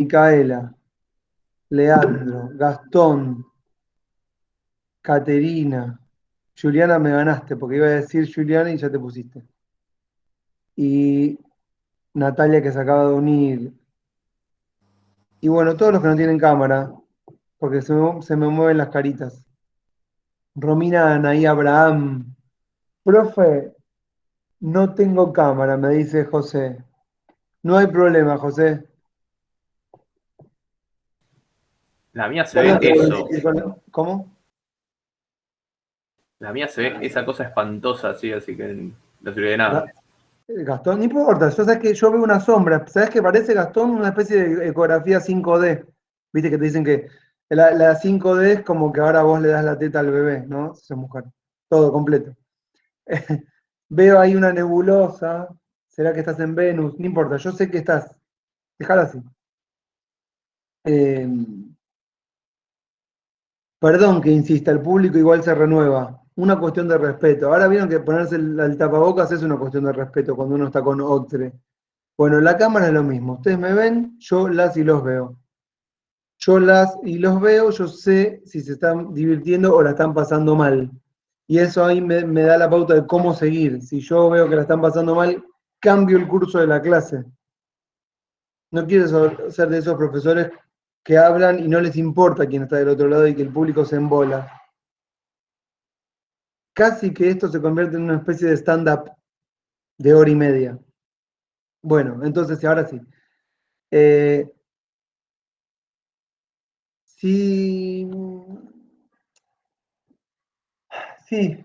Micaela, Leandro, Gastón, Caterina, Juliana me ganaste porque iba a decir Juliana y ya te pusiste. Y Natalia que se acaba de unir. Y bueno, todos los que no tienen cámara, porque se me mueven las caritas. Romina, Anaí, Abraham. Profe, no tengo cámara, me dice José. No hay problema, José. La mía se Vos no ve te podés eso. ir con... ¿Cómo? La mía se ve esa cosa espantosa así que no sirve de nada. Gastón, no importa, yo sé que yo veo una sombra. ¿Sabes qué parece, Gastón? Una especie de ecografía 5D. Viste que te dicen que la 5D es como que ahora vos le das la teta al bebé, ¿no? Si sos mujer. Todo completo. Veo ahí una nebulosa. ¿Será que estás en Venus? No importa, yo sé que estás. Dejala así. Eh, Perdón que insista, el público igual se renueva. Una cuestión de respeto. Ahora vieron que ponerse el tapabocas es una cuestión de respeto cuando uno está con otro. Bueno, la cámara es lo mismo. Ustedes me ven, yo las y los veo. Yo las y los veo, yo sé si se están divirtiendo o la están pasando mal. Y eso ahí me da la pauta de cómo seguir. Si yo veo que la están pasando mal, cambio el curso de la clase. No quiero ser de esos profesores que hablan y no les importa quién está del otro lado y que el público se embola. Casi que esto se convierte en una especie de stand-up de hora y media. Bueno, entonces, ahora sí. Eh, sí, sí,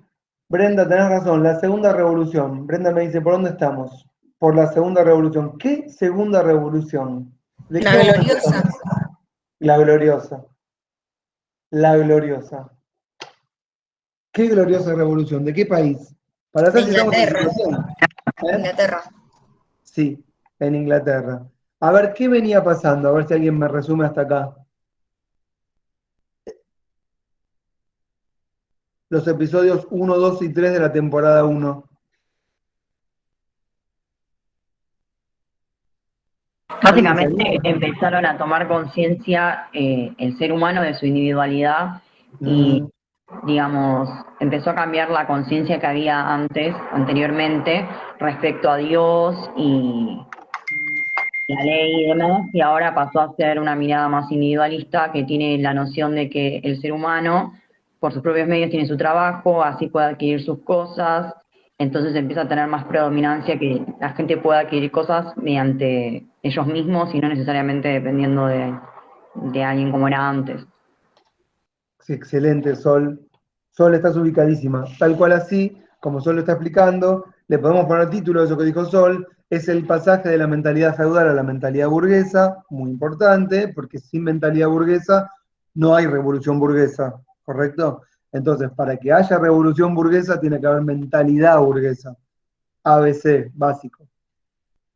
Brenda, tenés razón. La segunda revolución. Brenda me dice, ¿por dónde estamos? Por la segunda revolución. ¿Qué segunda revolución? ¿De qué La momento gloriosa. estamos? La gloriosa. La gloriosa. ¿Qué gloriosa revolución? ¿De qué país? Para De saber si estamos en Inglaterra. situación. ¿Eh? Inglaterra. Sí, en Inglaterra. A ver, ¿qué venía pasando? A ver si alguien me resume hasta acá. Los episodios 1, 2 y 3 de la temporada 1. ¿Alguien se Básicamente anima? empezaron a tomar conciencia el ser humano de su individualidad y, Mm, digamos, empezó a cambiar la conciencia que había anteriormente, respecto a Dios y la ley y demás, y ahora pasó a ser una mirada más individualista que tiene la noción de que el ser humano, por sus propios medios, tiene su trabajo, así puede adquirir sus cosas, entonces empieza a tener más predominancia que la gente pueda adquirir cosas mediante ellos mismos y no necesariamente dependiendo de alguien como era antes. sí, excelente, Sol. Sol, estás ubicadísima. Tal cual así, como Sol lo está explicando, le podemos poner título de eso que dijo Sol. Es el pasaje de la mentalidad feudal a la mentalidad burguesa, muy importante, porque sin mentalidad burguesa no hay revolución burguesa, ¿correcto? Entonces, para que haya revolución burguesa, tiene que haber mentalidad burguesa. ABC, básico.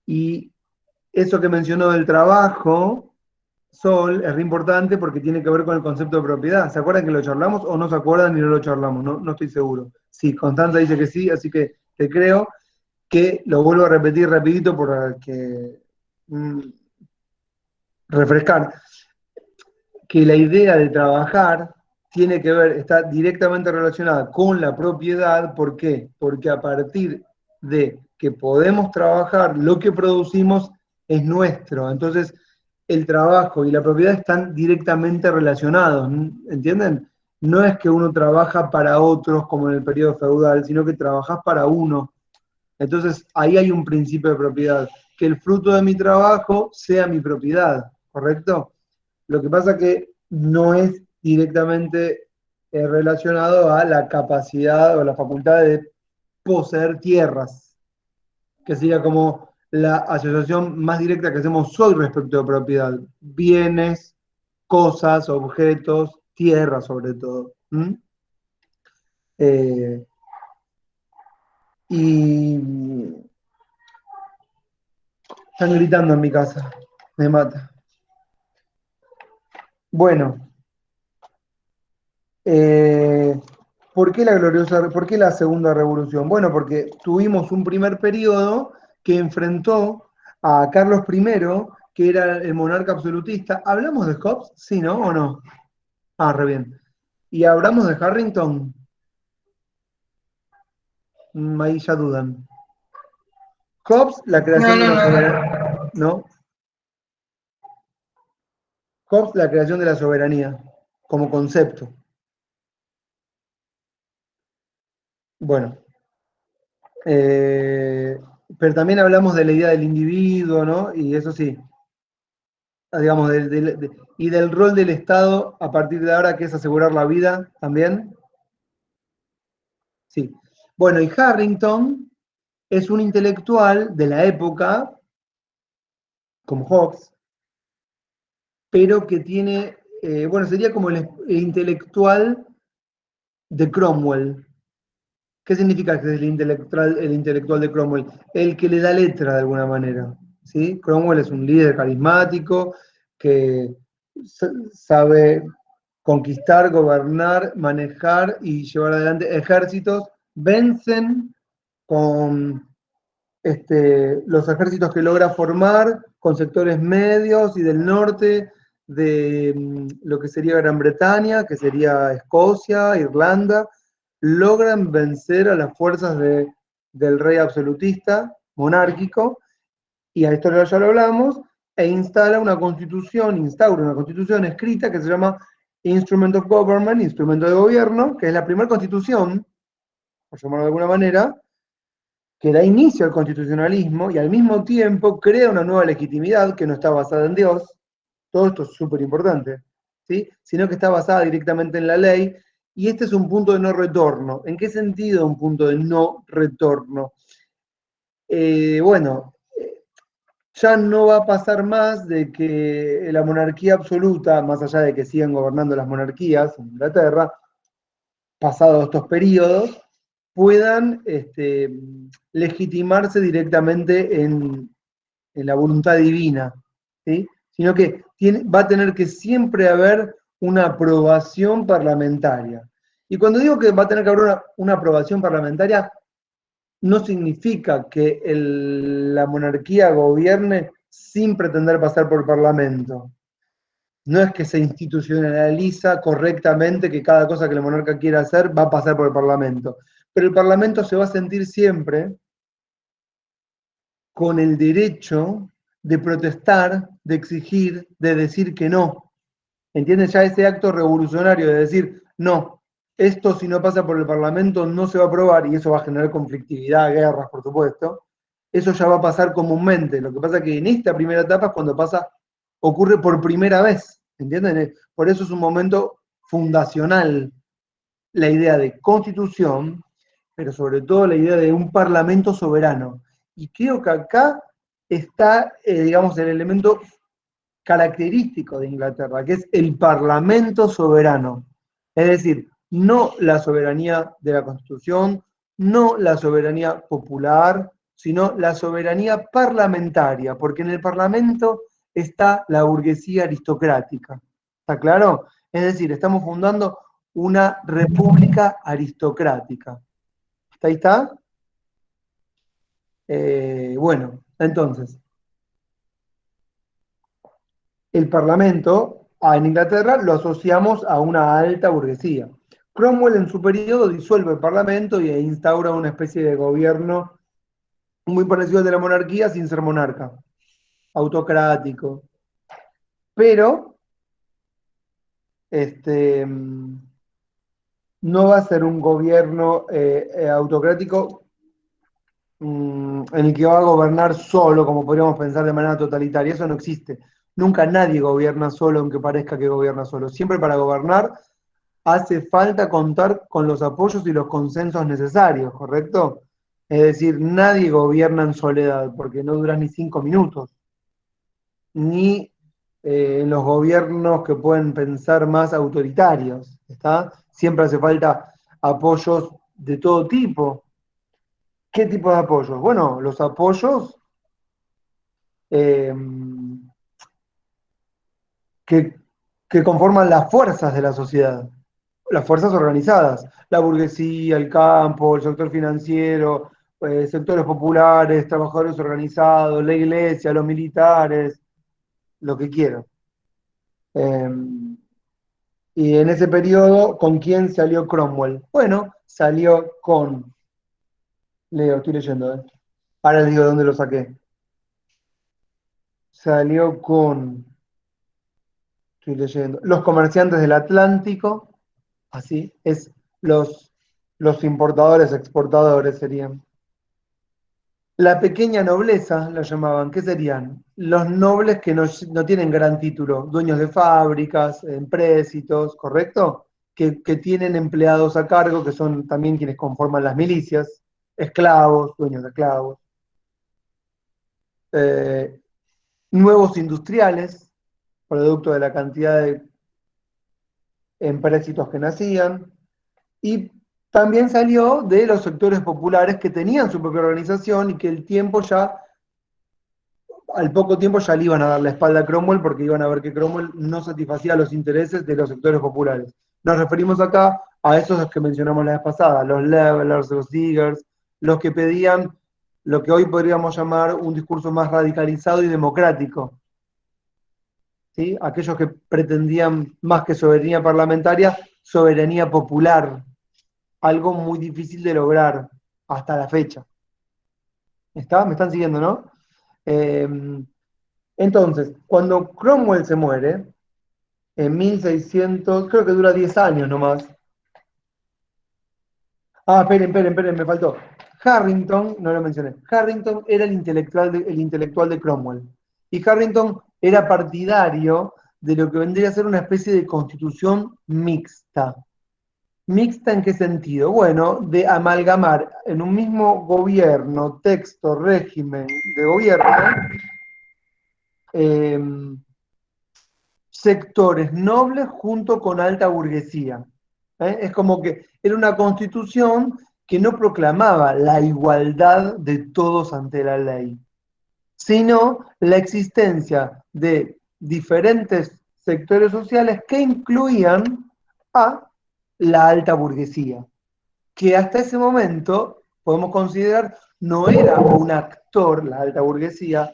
Y eso que mencionó del trabajo, Sol, es re importante porque tiene que ver con el concepto de propiedad. ¿Se acuerdan que lo charlamos o no se acuerdan y no lo charlamos? No, no estoy seguro. Sí, Constanza dice que sí, así que te creo que lo vuelvo a repetir rapidito por que refrescar, que la idea de trabajar tiene que ver, está directamente relacionada con la propiedad. ¿Por qué? Porque a partir de que podemos trabajar, lo que producimos es nuestro. Entonces, el trabajo y la propiedad están directamente relacionados, ¿entienden? No es que uno trabaja para otros como en el periodo feudal, sino que trabajas para uno. Entonces, ahí hay un principio de propiedad, que el fruto de mi trabajo sea mi propiedad, ¿correcto? Lo que pasa que no es directamente relacionado a la capacidad o la facultad de poseer tierras, que sería como la asociación más directa que hacemos hoy respecto de propiedad. Bienes, cosas, objetos, tierras sobre todo. ¿Mm? Eh, y están gritando en mi casa, me mata. Bueno, Eh, ¿por qué la segunda revolución? Bueno, porque tuvimos un primer periodo que enfrentó a Carlos I, que era el monarca absolutista. ¿Hablamos de Hobbes? Sí, ¿no? ¿O no? Ah, re bien. ¿Y hablamos de Harrington? Ahí ya dudan. Hobbes, la creación de la soberanía. ¿No? Hobbes, la creación de la soberanía, como concepto. Bueno. Pero también hablamos de la idea del individuo, ¿no? Y eso sí, digamos, y del rol del Estado a partir de ahora, que es asegurar la vida también. Sí. Bueno, y Harrington es un intelectual de la época, como Hobbes, pero que tiene, bueno, sería como el intelectual de Cromwell. ¿Qué significa que es el intelectual de Cromwell? El que le da letra de alguna manera. ¿Sí? Cromwell es un líder carismático que sabe conquistar, gobernar, manejar y llevar adelante ejércitos. Vencen con los ejércitos que logra formar con sectores medios y del norte de lo que sería Gran Bretaña, que sería Escocia, Irlanda, logran vencer a las fuerzas del rey absolutista, monárquico, y a esto ya lo hablamos, e instaura una constitución escrita que se llama Instrument of Government, instrumento de gobierno, que es la primera constitución, por llamarlo de alguna manera, que da inicio al constitucionalismo y al mismo tiempo crea una nueva legitimidad que no está basada en Dios, todo esto es súper importante, ¿sí? Sino que está basada directamente en la ley, y este es un punto de no retorno. ¿En qué sentido un punto de no retorno? Bueno, ya no va a pasar más de que la monarquía absoluta, más allá de que sigan gobernando las monarquías en Inglaterra, pasados estos periodos, puedan legitimarse directamente en la voluntad divina, ¿sí? Sino que va a tener que siempre haber una aprobación parlamentaria. Y cuando digo que va a tener que haber una aprobación parlamentaria, no significa que la monarquía gobierne sin pretender pasar por el Parlamento. No es que se institucionaliza correctamente que cada cosa que el monarca quiera hacer va a pasar por el Parlamento. Pero el Parlamento se va a sentir siempre con el derecho de protestar, de exigir, de decir que no. ¿Entiendes? Ya ese acto revolucionario de decir, no, esto si no pasa por el Parlamento no se va a aprobar, y eso va a generar conflictividad, guerras, por supuesto. Eso ya va a pasar comúnmente. Lo que pasa es que en esta primera etapa es cuando ocurre por primera vez. ¿Entienden? Por eso es un momento fundacional la idea de constitución, pero sobre todo la idea de un parlamento soberano. Y creo que acá está, digamos, el elemento característico de Inglaterra, que es el parlamento soberano. Es decir, no la soberanía de la Constitución, no la soberanía popular, sino la soberanía parlamentaria, porque en el Parlamento está la burguesía aristocrática. ¿Está claro? Es decir, estamos fundando una república aristocrática. ¿Ahí está? Bueno, entonces, el Parlamento en Inglaterra lo asociamos a una alta burguesía. Cromwell en su periodo disuelve el Parlamento e instaura una especie de gobierno muy parecido al de la monarquía sin ser monarca, autocrático. Pero no va a ser un gobierno autocrático en el que va a gobernar solo, como podríamos pensar de manera totalitaria. Eso no existe. Nunca nadie gobierna solo, aunque parezca que gobierna solo. Siempre para gobernar hace falta contar con los apoyos y los consensos necesarios, ¿correcto? Es decir, nadie gobierna en soledad, porque no duras ni 5 minutos. Ni en los gobiernos que pueden pensar más autoritarios, ¿está? Siempre hace falta apoyos de todo tipo. ¿Qué tipo de apoyos? Bueno, los apoyos eh, que conforman las fuerzas de la sociedad, las fuerzas organizadas, la burguesía, el campo, el sector financiero, sectores populares, trabajadores organizados, la iglesia, los militares, lo que quiero. Y en ese periodo, ¿con quién salió Cromwell? Bueno, salió con, Leo, estoy leyendo, ¿eh? Ahora les digo de dónde lo saqué. Salió con, estoy leyendo, los comerciantes del Atlántico, así, es los importadores, exportadores serían. La pequeña nobleza, la llamaban, ¿qué serían? Los nobles que no tienen gran título, dueños de fábricas, empréstitos, ¿correcto? Que tienen empleados a cargo, que son también quienes conforman las milicias, esclavos, dueños de esclavos, eh, nuevos industriales, producto de la cantidad de empréstitos que nacían, y también salió de los sectores populares que tenían su propia organización y que el tiempo ya al poco tiempo ya le iban a dar la espalda a Cromwell porque iban a ver que Cromwell no satisfacía los intereses de los sectores populares. Nos referimos acá a esos que mencionamos la vez pasada, los levelers, los diggers, los que pedían lo que hoy podríamos llamar un discurso más radicalizado y democrático. ¿Sí? Aquellos que pretendían más que soberanía parlamentaria, soberanía popular, algo muy difícil de lograr hasta la fecha. ¿Está? ¿Me están siguiendo, no? Eh, Entonces, cuando Cromwell se muere, en 1600, creo que dura 10 años nomás. Ah, esperen, me faltó. Harrington, no lo mencioné, Harrington era el intelectual de Cromwell. Y Harrington era partidario de lo que vendría a ser una especie de constitución mixta. ¿Mixta en qué sentido? Bueno, de amalgamar en un mismo gobierno, texto, régimen de gobierno, eh, sectores nobles junto con alta burguesía. Es como que era una constitución que no proclamaba la igualdad de todos ante la ley, sino la existencia de diferentes sectores sociales que incluían a la alta burguesía, que hasta ese momento podemos considerar no era un actor, la alta burguesía,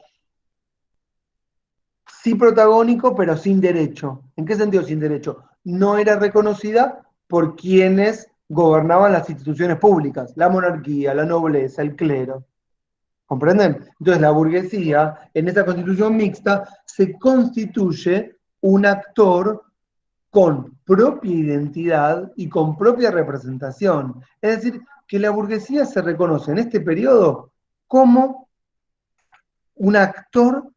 sí protagónico, pero sin derecho. ¿En qué sentido sin derecho? No era reconocida por quienes gobernaban las instituciones públicas, la monarquía, la nobleza, el clero. ¿Comprenden? Entonces la burguesía, en esa constitución mixta, se constituye un actor con propia identidad y con propia representación. Es decir, que la burguesía se reconoce en este periodo como un actor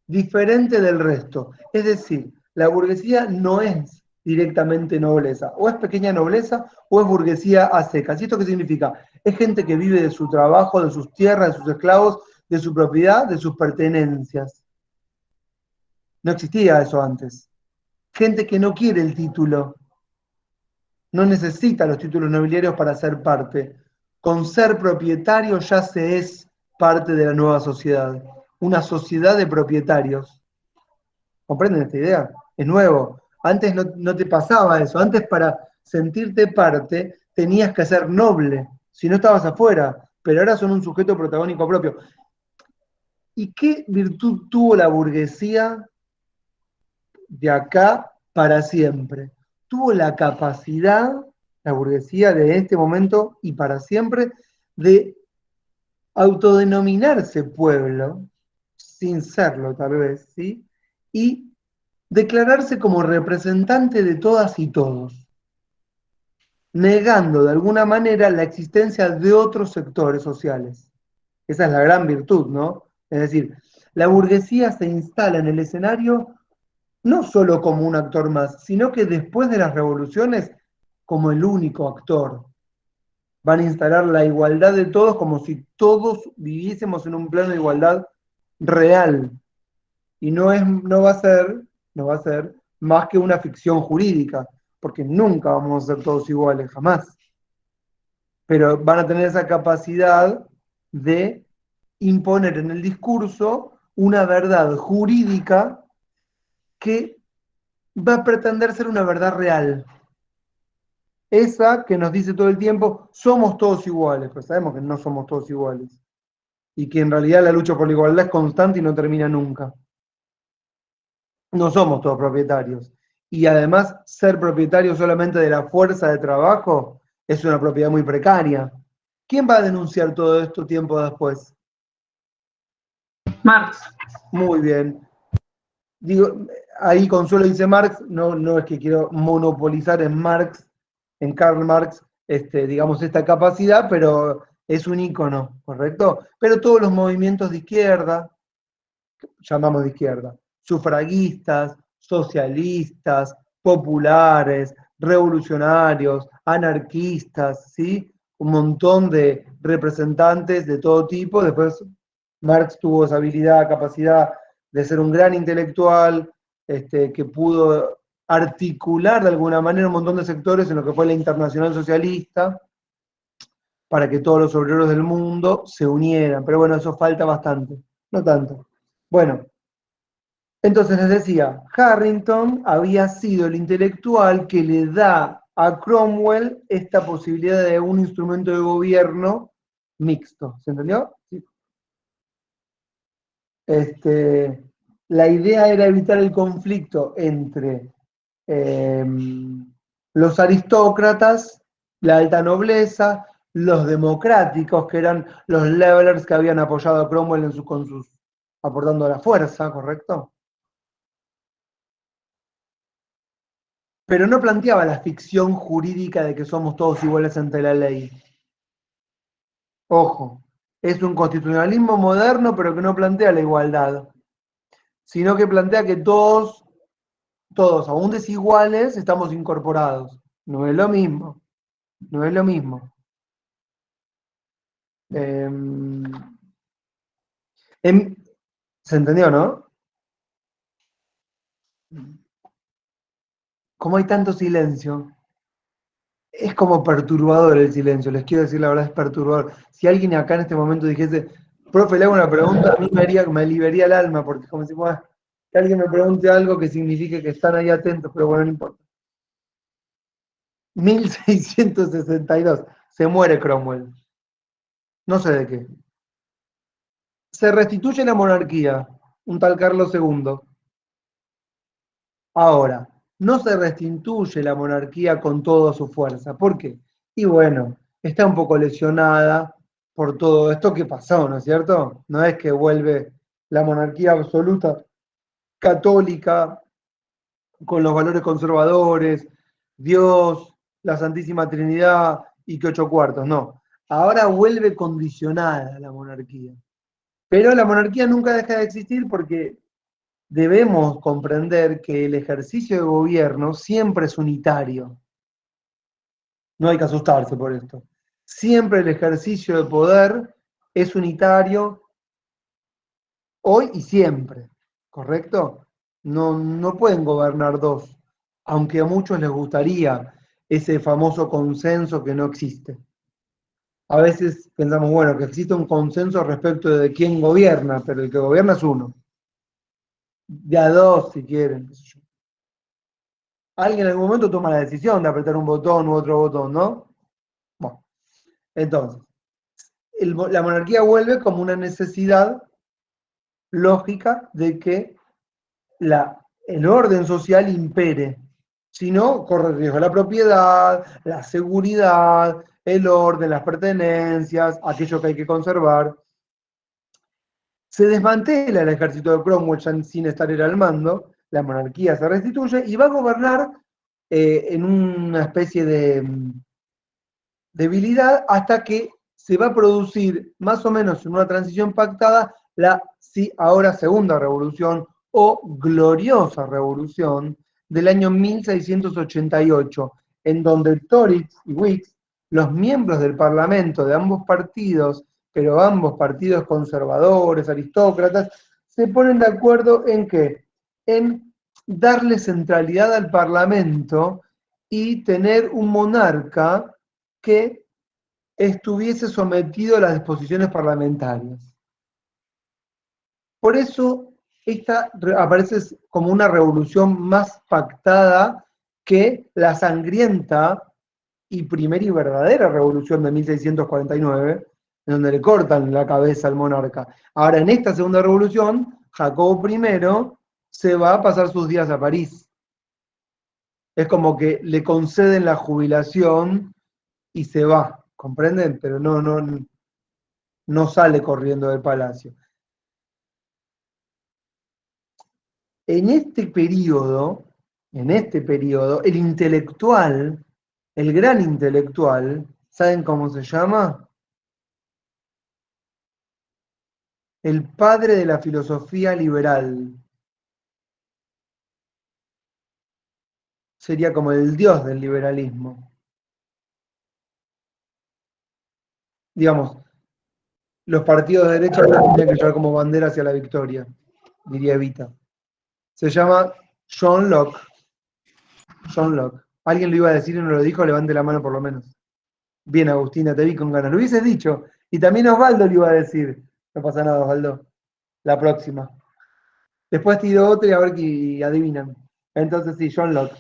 diferente del resto. Es decir, la burguesía no es directamente nobleza, o es pequeña nobleza o es burguesía a secas. ¿Y esto qué significa? Es gente que vive de su trabajo, de sus tierras, de sus esclavos, de su propiedad, de sus pertenencias. No existía eso antes. Gente que no quiere el título, no necesita los títulos nobiliarios para ser parte. Con ser propietario ya se es parte de la nueva sociedad, una sociedad de propietarios. ¿Comprenden esta idea? Es nuevo. Antes no te pasaba eso. Antes para sentirte parte tenías que ser noble, si no estabas afuera, pero ahora son un sujeto protagónico propio. ¿Y qué virtud tuvo la burguesía de acá para siempre? Tuvo la capacidad, la burguesía de este momento y para siempre, de autodenominarse pueblo, sin serlo tal vez, ¿sí? Y declararse como representante de todas y todos, negando de alguna manera la existencia de otros sectores sociales. Esa es la gran virtud, ¿no? Es decir, la burguesía se instala en el escenario no solo como un actor más, sino que después de las revoluciones como el único actor. Van a instalar la igualdad de todos como si todos viviésemos en un plano de igualdad real. Y no va a ser más que una ficción jurídica, porque nunca vamos a ser todos iguales, jamás. Pero van a tener esa capacidad de imponer en el discurso una verdad jurídica que va a pretender ser una verdad real. Esa que nos dice todo el tiempo, somos todos iguales, pero sabemos que no somos todos iguales. Y que en realidad la lucha por la igualdad es constante y no termina nunca. no somos todos propietarios. Y además, ser propietario solamente de la fuerza de trabajo es una propiedad muy precaria. ¿Quién va a denunciar todo esto tiempo después? Marx. Muy bien. Digo, ahí Consuelo dice Marx, no es que quiero monopolizar en Marx, en Karl Marx, digamos, esta capacidad, pero es un ícono, ¿correcto? Pero todos los movimientos de izquierda, llamamos de izquierda, sufragistas, socialistas, populares, revolucionarios, anarquistas, ¿sí? Un montón de representantes de todo tipo. Después Marx tuvo esa habilidad, capacidad de ser un gran intelectual, que pudo articular de alguna manera un montón de sectores en lo que fue la Internacional Socialista, para que todos los obreros del mundo se unieran. Pero bueno, eso falta bastante, no tanto. Bueno, entonces les decía, Harrington había sido el intelectual que le da a Cromwell esta posibilidad de un instrumento de gobierno mixto. ¿Se entendió? Sí. La idea era evitar el conflicto entre los aristócratas, la alta nobleza, los democráticos, que eran los levelers que habían apoyado a Cromwell aportando la fuerza, ¿correcto? Pero no planteaba la ficción jurídica de que somos todos iguales ante la ley. Ojo, es un constitucionalismo moderno, pero que no plantea la igualdad, sino que plantea que todos, aún desiguales, estamos incorporados. No es lo mismo, no es lo mismo. ¿Se entendió, no? Como hay tanto silencio, es como perturbador el silencio, les quiero decir la verdad, es perturbador. Si alguien acá en este momento dijese, profe, le hago una pregunta, a mí me aliviaría el alma, porque es como si que alguien me pregunte algo que signifique que están ahí atentos, pero bueno, no importa. 1662, se muere Cromwell. No sé de qué. Se restituye la monarquía, un tal Carlos II. Ahora, no se restituye la monarquía con toda su fuerza. ¿Por qué? Y bueno, está un poco lesionada por todo esto que pasó, ¿no es cierto? No es que vuelve la monarquía absoluta católica con los valores conservadores, Dios, la Santísima Trinidad y que 8/4, no. Ahora vuelve condicionada la monarquía. Pero la monarquía nunca deja de existir porque debemos comprender que el ejercicio de gobierno siempre es unitario. No hay que asustarse por esto. Siempre el ejercicio de poder es unitario hoy y siempre, ¿correcto? No pueden gobernar dos, aunque a muchos les gustaría ese famoso consenso que no existe. A veces pensamos, bueno, que existe un consenso respecto de quién gobierna, pero el que gobierna es uno. De a dos, si quieren, qué sé yo. Alguien en algún momento toma la decisión de apretar un botón u otro botón, ¿no? Bueno, entonces, la monarquía vuelve como una necesidad lógica de que el orden social impere. Si no, corre riesgo la propiedad, la seguridad, el orden, las pertenencias, aquello que hay que conservar. Se desmantela el ejército de Cromwell ya sin estar él al mando, la monarquía se restituye y va a gobernar en una especie de debilidad hasta que se va a producir más o menos en una transición pactada la ahora segunda revolución o gloriosa revolución del año 1688, en donde Tories y Whigs, los miembros del Parlamento de ambos partidos, pero ambos partidos conservadores, aristócratas, se ponen de acuerdo en qué? En darle centralidad al Parlamento y tener un monarca que estuviese sometido a las disposiciones parlamentarias. Por eso esta aparece como una revolución más pactada que la sangrienta y primera y verdadera revolución de 1649, en donde le cortan la cabeza al monarca. Ahora, en esta segunda revolución, Jacobo I se va a pasar sus días a París. Es como que le conceden la jubilación y se va, ¿comprenden? Pero no sale corriendo del palacio. En este periodo, el intelectual, el gran intelectual, ¿saben cómo se llama? El padre de la filosofía liberal. Sería como el dios del liberalismo. Digamos, los partidos de derecha tendrían que llevar como bandera hacia la victoria, diría Evita. Se llama John Locke. John Locke. ¿Alguien lo iba a decir y no lo dijo? Levante la mano por lo menos. Bien, Agustina, te vi con ganas. Lo hubieses dicho. Y también Osvaldo lo iba a decir. No pasa nada, Osvaldo. La próxima. Después tiro otro y a ver si adivinan. Entonces sí, John Locke.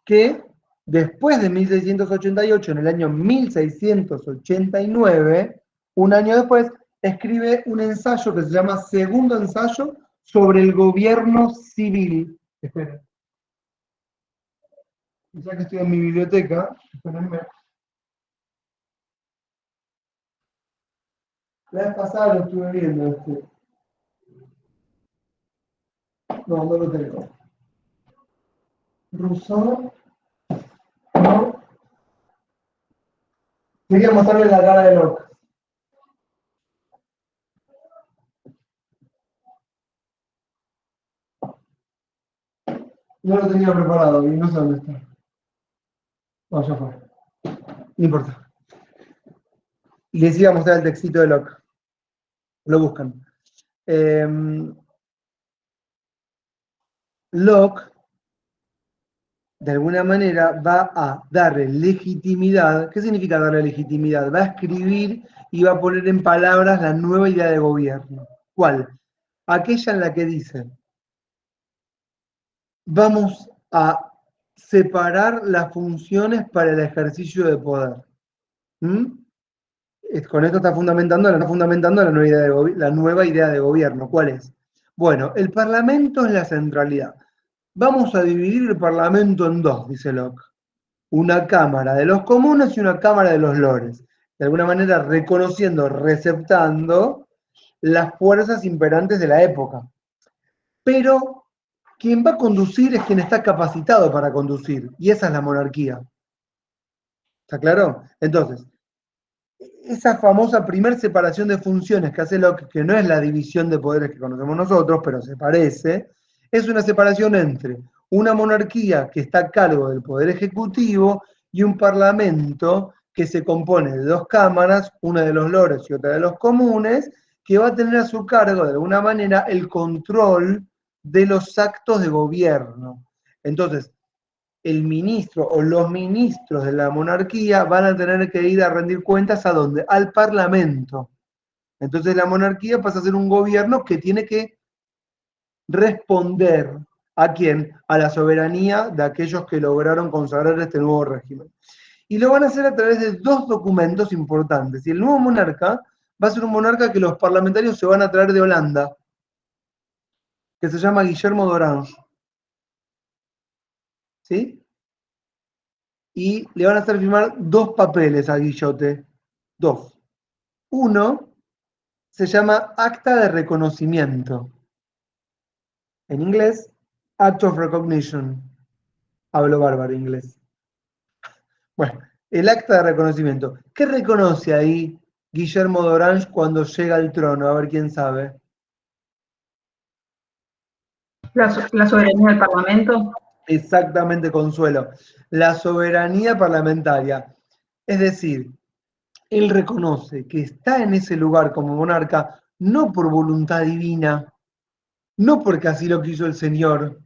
Que después de 1688, en el año 1689, un año después, escribe un ensayo que se llama Segundo Ensayo sobre el Gobierno Civil. Esperen. Ya que estoy en mi biblioteca, espérenme. La vez pasada lo estuve viendo. No lo tengo. Rousseau. No. Quería mostrarle la cara de Locke. No lo tenía preparado y no sé dónde está. No, ya fue. No importa. Les iba a mostrar el textito de Locke. Lo buscan. Locke, de alguna manera, va a darle legitimidad. ¿Qué significa darle legitimidad? Va a escribir y va a poner en palabras la nueva idea de gobierno. ¿Cuál? Aquella en la que dice, vamos a separar las funciones para el ejercicio de poder. Con esto está fundamentando la nueva idea de gobierno. ¿Cuál es? Bueno, el Parlamento es la centralidad. Vamos a dividir el Parlamento en dos, dice Locke. Una Cámara de los Comunes y una Cámara de los Lores. De alguna manera reconociendo, receptando las fuerzas imperantes de la época. Pero quien va a conducir es quien está capacitado para conducir, y esa es la monarquía. ¿Está claro? Entonces, esa famosa primer separación de funciones que hace Locke, que no es la división de poderes que conocemos nosotros, pero se parece, es una separación entre una monarquía que está a cargo del poder ejecutivo y un parlamento que se compone de dos cámaras, una de los lores y otra de los comunes, que va a tener a su cargo de alguna manera el control de los actos de gobierno. Entonces, el ministro o los ministros de la monarquía van a tener que ir a rendir cuentas ¿a dónde? Al Parlamento. Entonces la monarquía pasa a ser un gobierno que tiene que responder ¿a quién? A la soberanía de aquellos que lograron consagrar este nuevo régimen. Y lo van a hacer a través de dos documentos importantes. Y el nuevo monarca va a ser un monarca que los parlamentarios se van a traer de Holanda, que se llama Guillermo d'Orange. ¿Sí? Y le van a hacer firmar dos papeles a Guillote. Dos. Uno se llama Acta de Reconocimiento. En inglés, Act of Recognition. Hablo bárbaro inglés. Bueno, el acta de reconocimiento. ¿Qué reconoce ahí Guillermo d'Orange cuando llega al trono? A ver quién sabe. La soberanía del Parlamento. Exactamente, Consuelo. La soberanía parlamentaria. Es decir, él reconoce que está en ese lugar como monarca no por voluntad divina, no porque así lo quiso el Señor,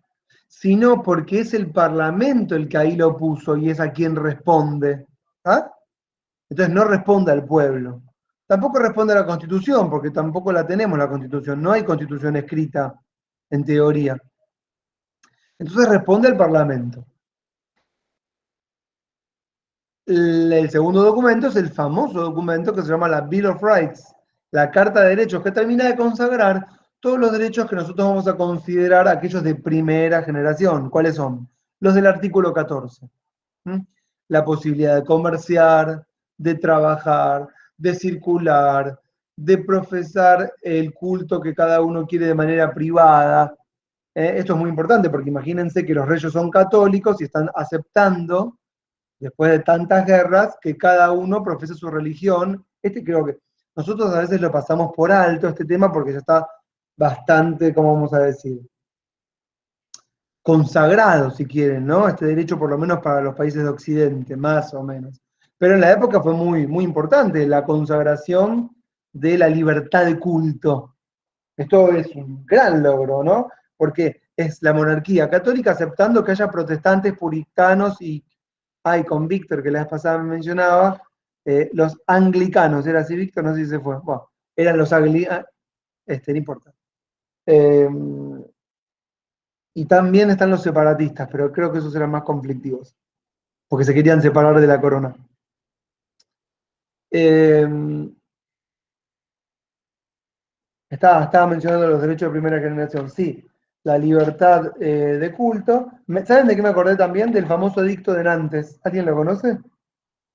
sino porque es el Parlamento el que ahí lo puso y es a quien responde. ¿Ah? Entonces no responde al pueblo. Tampoco responde a la Constitución, porque tampoco la tenemos la Constitución. No hay Constitución escrita en teoría. Entonces responde al Parlamento. El segundo documento es el famoso documento que se llama la Bill of Rights, la Carta de Derechos, que termina de consagrar todos los derechos que nosotros vamos a considerar aquellos de primera generación. ¿Cuáles son? Los del artículo 14. La posibilidad de comerciar, de trabajar, de circular, de profesar el culto que cada uno quiere de manera privada. Esto es muy importante porque imagínense que los reyes son católicos y están aceptando, después de tantas guerras, que cada uno profese su religión. Creo que nosotros a veces lo pasamos por alto, este tema, porque ya está bastante, ¿cómo vamos a decir? Consagrado, si quieren, ¿no? Este derecho, por lo menos para los países de Occidente, más o menos. Pero en la época fue muy, muy importante la consagración de la libertad de culto. Esto es un gran logro, ¿no? Porque es la monarquía católica aceptando que haya protestantes, puritanos y, con Víctor, que la vez pasada me mencionaba, los anglicanos, ¿era así, Víctor? No sé si se fue. Bueno, eran los anglicanos, no importa. Y también están los separatistas, pero creo que esos eran más conflictivos, porque se querían separar de la corona. Estaba mencionando los derechos de primera generación. Sí, la libertad de culto. ¿Saben de qué me acordé también? Del famoso edicto de Nantes. ¿Alguien lo conoce?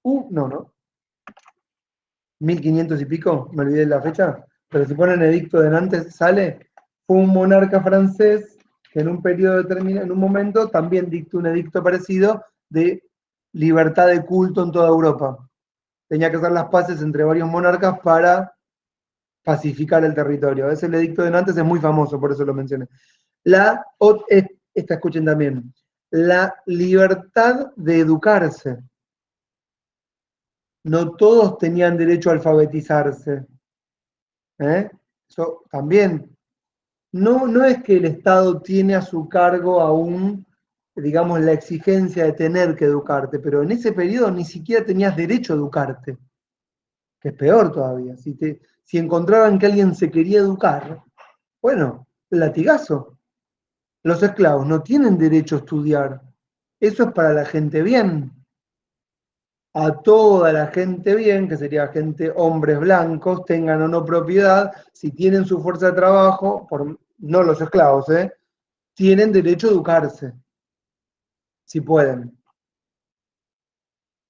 No. 1500 y pico, me olvidé de la fecha, pero si ponen edicto de Nantes, sale. Fue un monarca francés que en un periodo determinado, en un momento, también dictó un edicto parecido de libertad de culto en toda Europa. Tenía que hacer las paces entre varios monarcas para pacificar el territorio. Ese edicto de Nantes es muy famoso, por eso lo mencioné. Escuchen también, la libertad de educarse. No todos tenían derecho a alfabetizarse. Eso también. No es que el Estado tiene a su cargo aún, digamos, la exigencia de tener que educarte, pero en ese periodo ni siquiera tenías derecho a educarte, que es peor todavía. Si encontraban que alguien se quería educar, bueno, latigazo. Los esclavos no tienen derecho a estudiar. Eso es para la gente bien. A toda la gente bien, que sería gente, hombres blancos, tengan o no propiedad, si tienen su fuerza de trabajo, no los esclavos, tienen derecho a educarse, si pueden.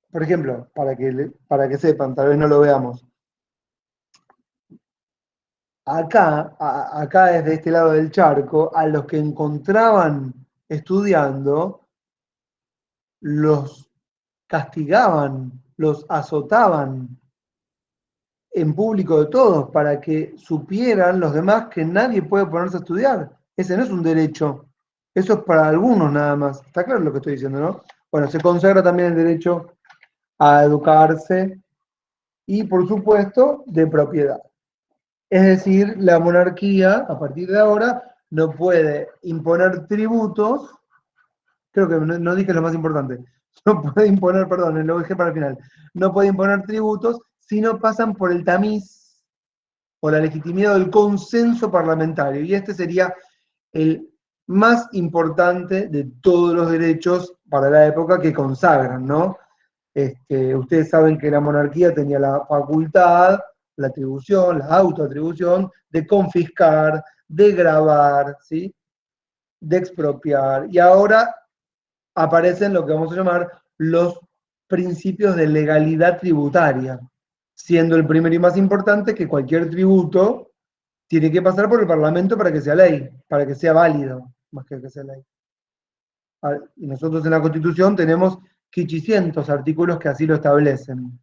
Por ejemplo, para que sepan, tal vez no lo veamos. Acá desde este lado del charco, a los que encontraban estudiando, los castigaban, los azotaban en público de todos, para que supieran los demás que nadie puede ponerse a estudiar. Ese no es un derecho, eso es para algunos nada más. ¿Está claro lo que estoy diciendo, no? Bueno, se consagra también el derecho a educarse y, por supuesto, de propiedad. Es decir, la monarquía, a partir de ahora, no puede imponer tributos. Creo que no dije lo más importante. No puede imponer, perdón, lo dejé para el final. No puede imponer tributos si no pasan por el tamiz o la legitimidad del consenso parlamentario. Y este sería el más importante de todos los derechos para la época que consagran, ¿no? Ustedes saben que la monarquía tenía la facultad, la atribución, la autoatribución de confiscar, de gravar, ¿sí? De expropiar. Y ahora aparecen lo que vamos a llamar los principios de legalidad tributaria, siendo el primero y más importante que cualquier tributo tiene que pasar por el Parlamento para que sea ley, para que sea válido, más que sea ley. Y nosotros en la Constitución tenemos 500 artículos que así lo establecen.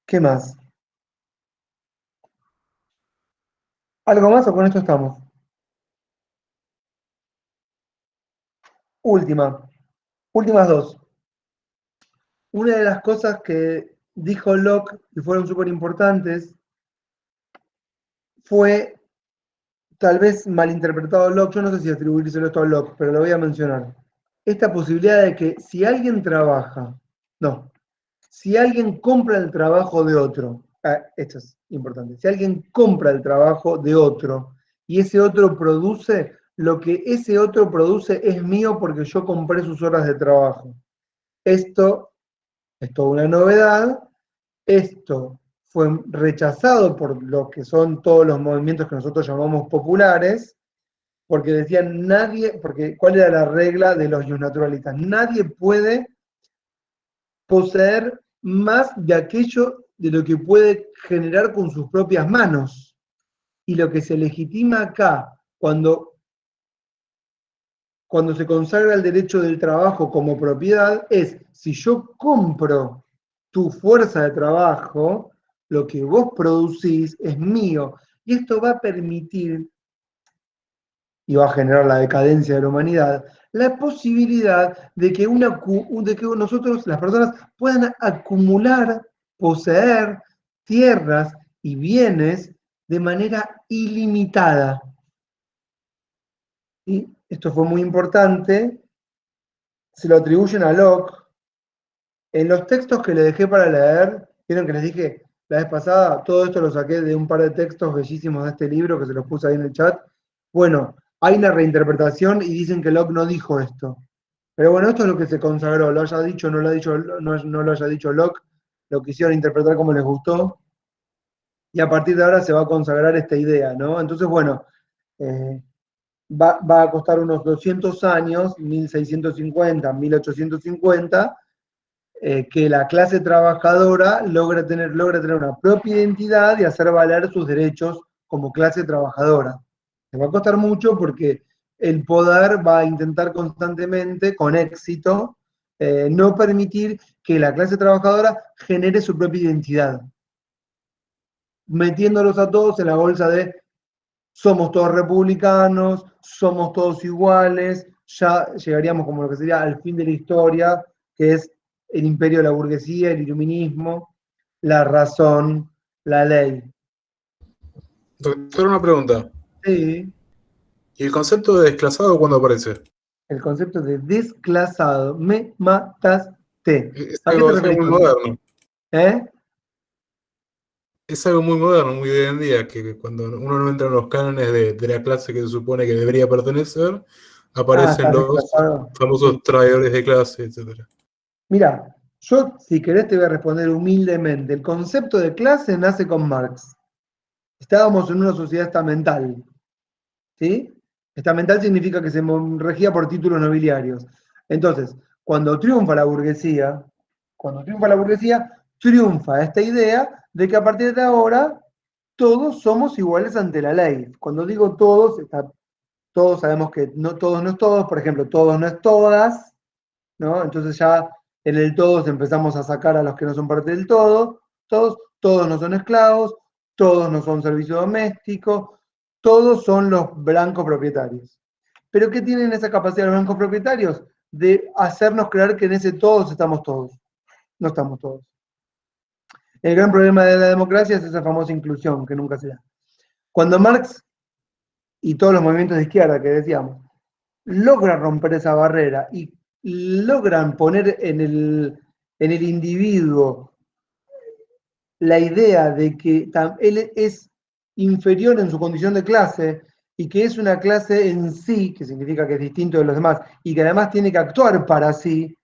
¿Qué más? ¿Algo más o con esto estamos? Últimas dos. Una de las cosas que dijo Locke y fueron súper importantes fue, tal vez malinterpretado Locke, yo no sé si atribuírselo esto a Locke, pero lo voy a mencionar. Esta posibilidad de que si alguien si alguien compra el trabajo de otro, esto es importante, si alguien compra el trabajo de otro y ese otro produce, lo que ese otro produce es mío porque yo compré sus horas de trabajo. esto es toda una novedad, esto fue rechazado por lo que son todos los movimientos que nosotros llamamos populares, porque decían porque ¿cuál era la regla de los naturalistas? Nadie puede poseer más de aquello de lo que puede generar con sus propias manos. Y lo que se legitima acá, cuando se consagra el derecho del trabajo como propiedad, es si yo compro tu fuerza de trabajo, lo que vos producís es mío. Y esto va a permitir, y va a generar la decadencia de la humanidad, la posibilidad de que nosotros, las personas, puedan acumular, poseer tierras y bienes de manera ilimitada. Y esto fue muy importante, se lo atribuyen a Locke. En los textos que le dejé para leer, vieron que les dije la vez pasada, todo esto lo saqué de un par de textos bellísimos de este libro que se los puse ahí en el chat. Bueno, hay una reinterpretación y dicen que Locke no dijo esto. Pero bueno, esto es lo que se consagró, lo haya dicho o no lo haya dicho Locke, lo quisieron interpretar como les gustó, y a partir de ahora se va a consagrar esta idea, ¿no? Entonces, bueno, va a costar unos 200 años, 1650, 1850, que la clase trabajadora logra tener una propia identidad y hacer valer sus derechos como clase trabajadora. Se va a costar mucho porque el poder va a intentar constantemente, con éxito, no permitir que la clase trabajadora genere su propia identidad, metiéndolos a todos en la bolsa de somos todos republicanos, somos todos iguales, ya llegaríamos como lo que sería al fin de la historia, que es el imperio de la burguesía, el iluminismo, la razón, la ley. Doctor, una pregunta. Sí, ¿Y el concepto de desclasado cuándo aparece? el concepto de desclasado, me mataste. Es ¿A qué algo, te es algo referís muy con eso? moderno. ¿Eh? Es algo muy moderno, muy de hoy en día, que cuando uno no entra en los cánones de la clase que se supone que debería pertenecer, aparecen ¿Estás los desclasado? famosos traidores de clase, etc. Mira, yo si querés te voy a responder humildemente. El concepto de clase nace con Marx. Estábamos en una sociedad estamental, ¿sí? Estamental significa que se regía por títulos nobiliarios. Entonces, cuando triunfa la burguesía, triunfa esta idea de que a partir de ahora todos somos iguales ante la ley. Cuando digo todos, todos sabemos que no todos no es todos, por ejemplo, todos no es todas, ¿no? Entonces ya en el todos empezamos a sacar a los que no son parte del todo, todos no son esclavos, todos no son servicio doméstico, todos son los blancos propietarios. ¿Pero qué tienen esa capacidad los blancos propietarios? De hacernos creer que en ese todos estamos todos. No estamos todos. El gran problema de la democracia es esa famosa inclusión que nunca se da. Cuando Marx y todos los movimientos de izquierda que decíamos logran romper esa barrera y logran poner en el individuo la idea de que él es inferior en su condición de clase y que es una clase en sí, que significa que es distinto de los demás, y que además tiene que actuar para sí,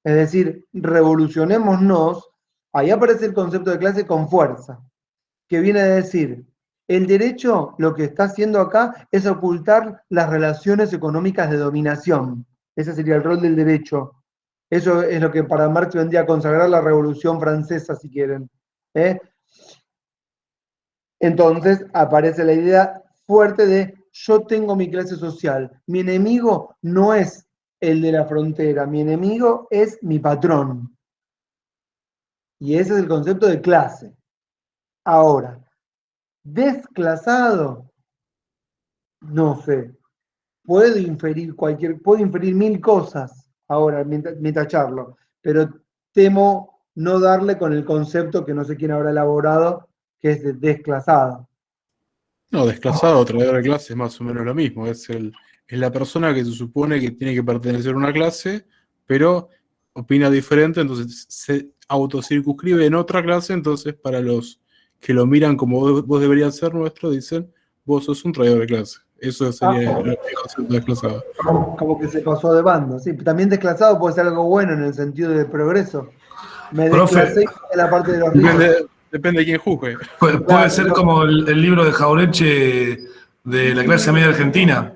es decir, revolucionémonos, ahí aparece el concepto de clase con fuerza, que viene a decir, el derecho lo que está haciendo acá es ocultar las relaciones económicas de dominación. Ese sería el rol del derecho. Eso es lo que para Marx vendría a consagrar la Revolución Francesa, si quieren. Entonces aparece la idea fuerte de yo tengo mi clase social. Mi enemigo no es el de la frontera, mi enemigo es mi patrón. Y ese es el concepto de clase. Ahora, desclasado, no sé. Puedo inferir mil cosas ahora mientras charlo, pero temo no darle con el concepto que no sé quién habrá elaborado, que es de desclasado. No, desclasado o traidor de clase es más o menos lo mismo. Es la persona que se supone que tiene que pertenecer a una clase, pero opina diferente, entonces se autocircunscribe en otra clase, entonces para los que lo miran como vos deberías ser nuestro, dicen, vos sos un traidor de clase. Eso sería el concepto de desclasado. Como que se pasó de bando, sí. También desclasado puede ser algo bueno en el sentido de progreso. Me Profe. desclasé en la parte de los ricos. Depende de quién juzgue. Puede Claro, ser no. como el libro de Jaureche de la clase media argentina,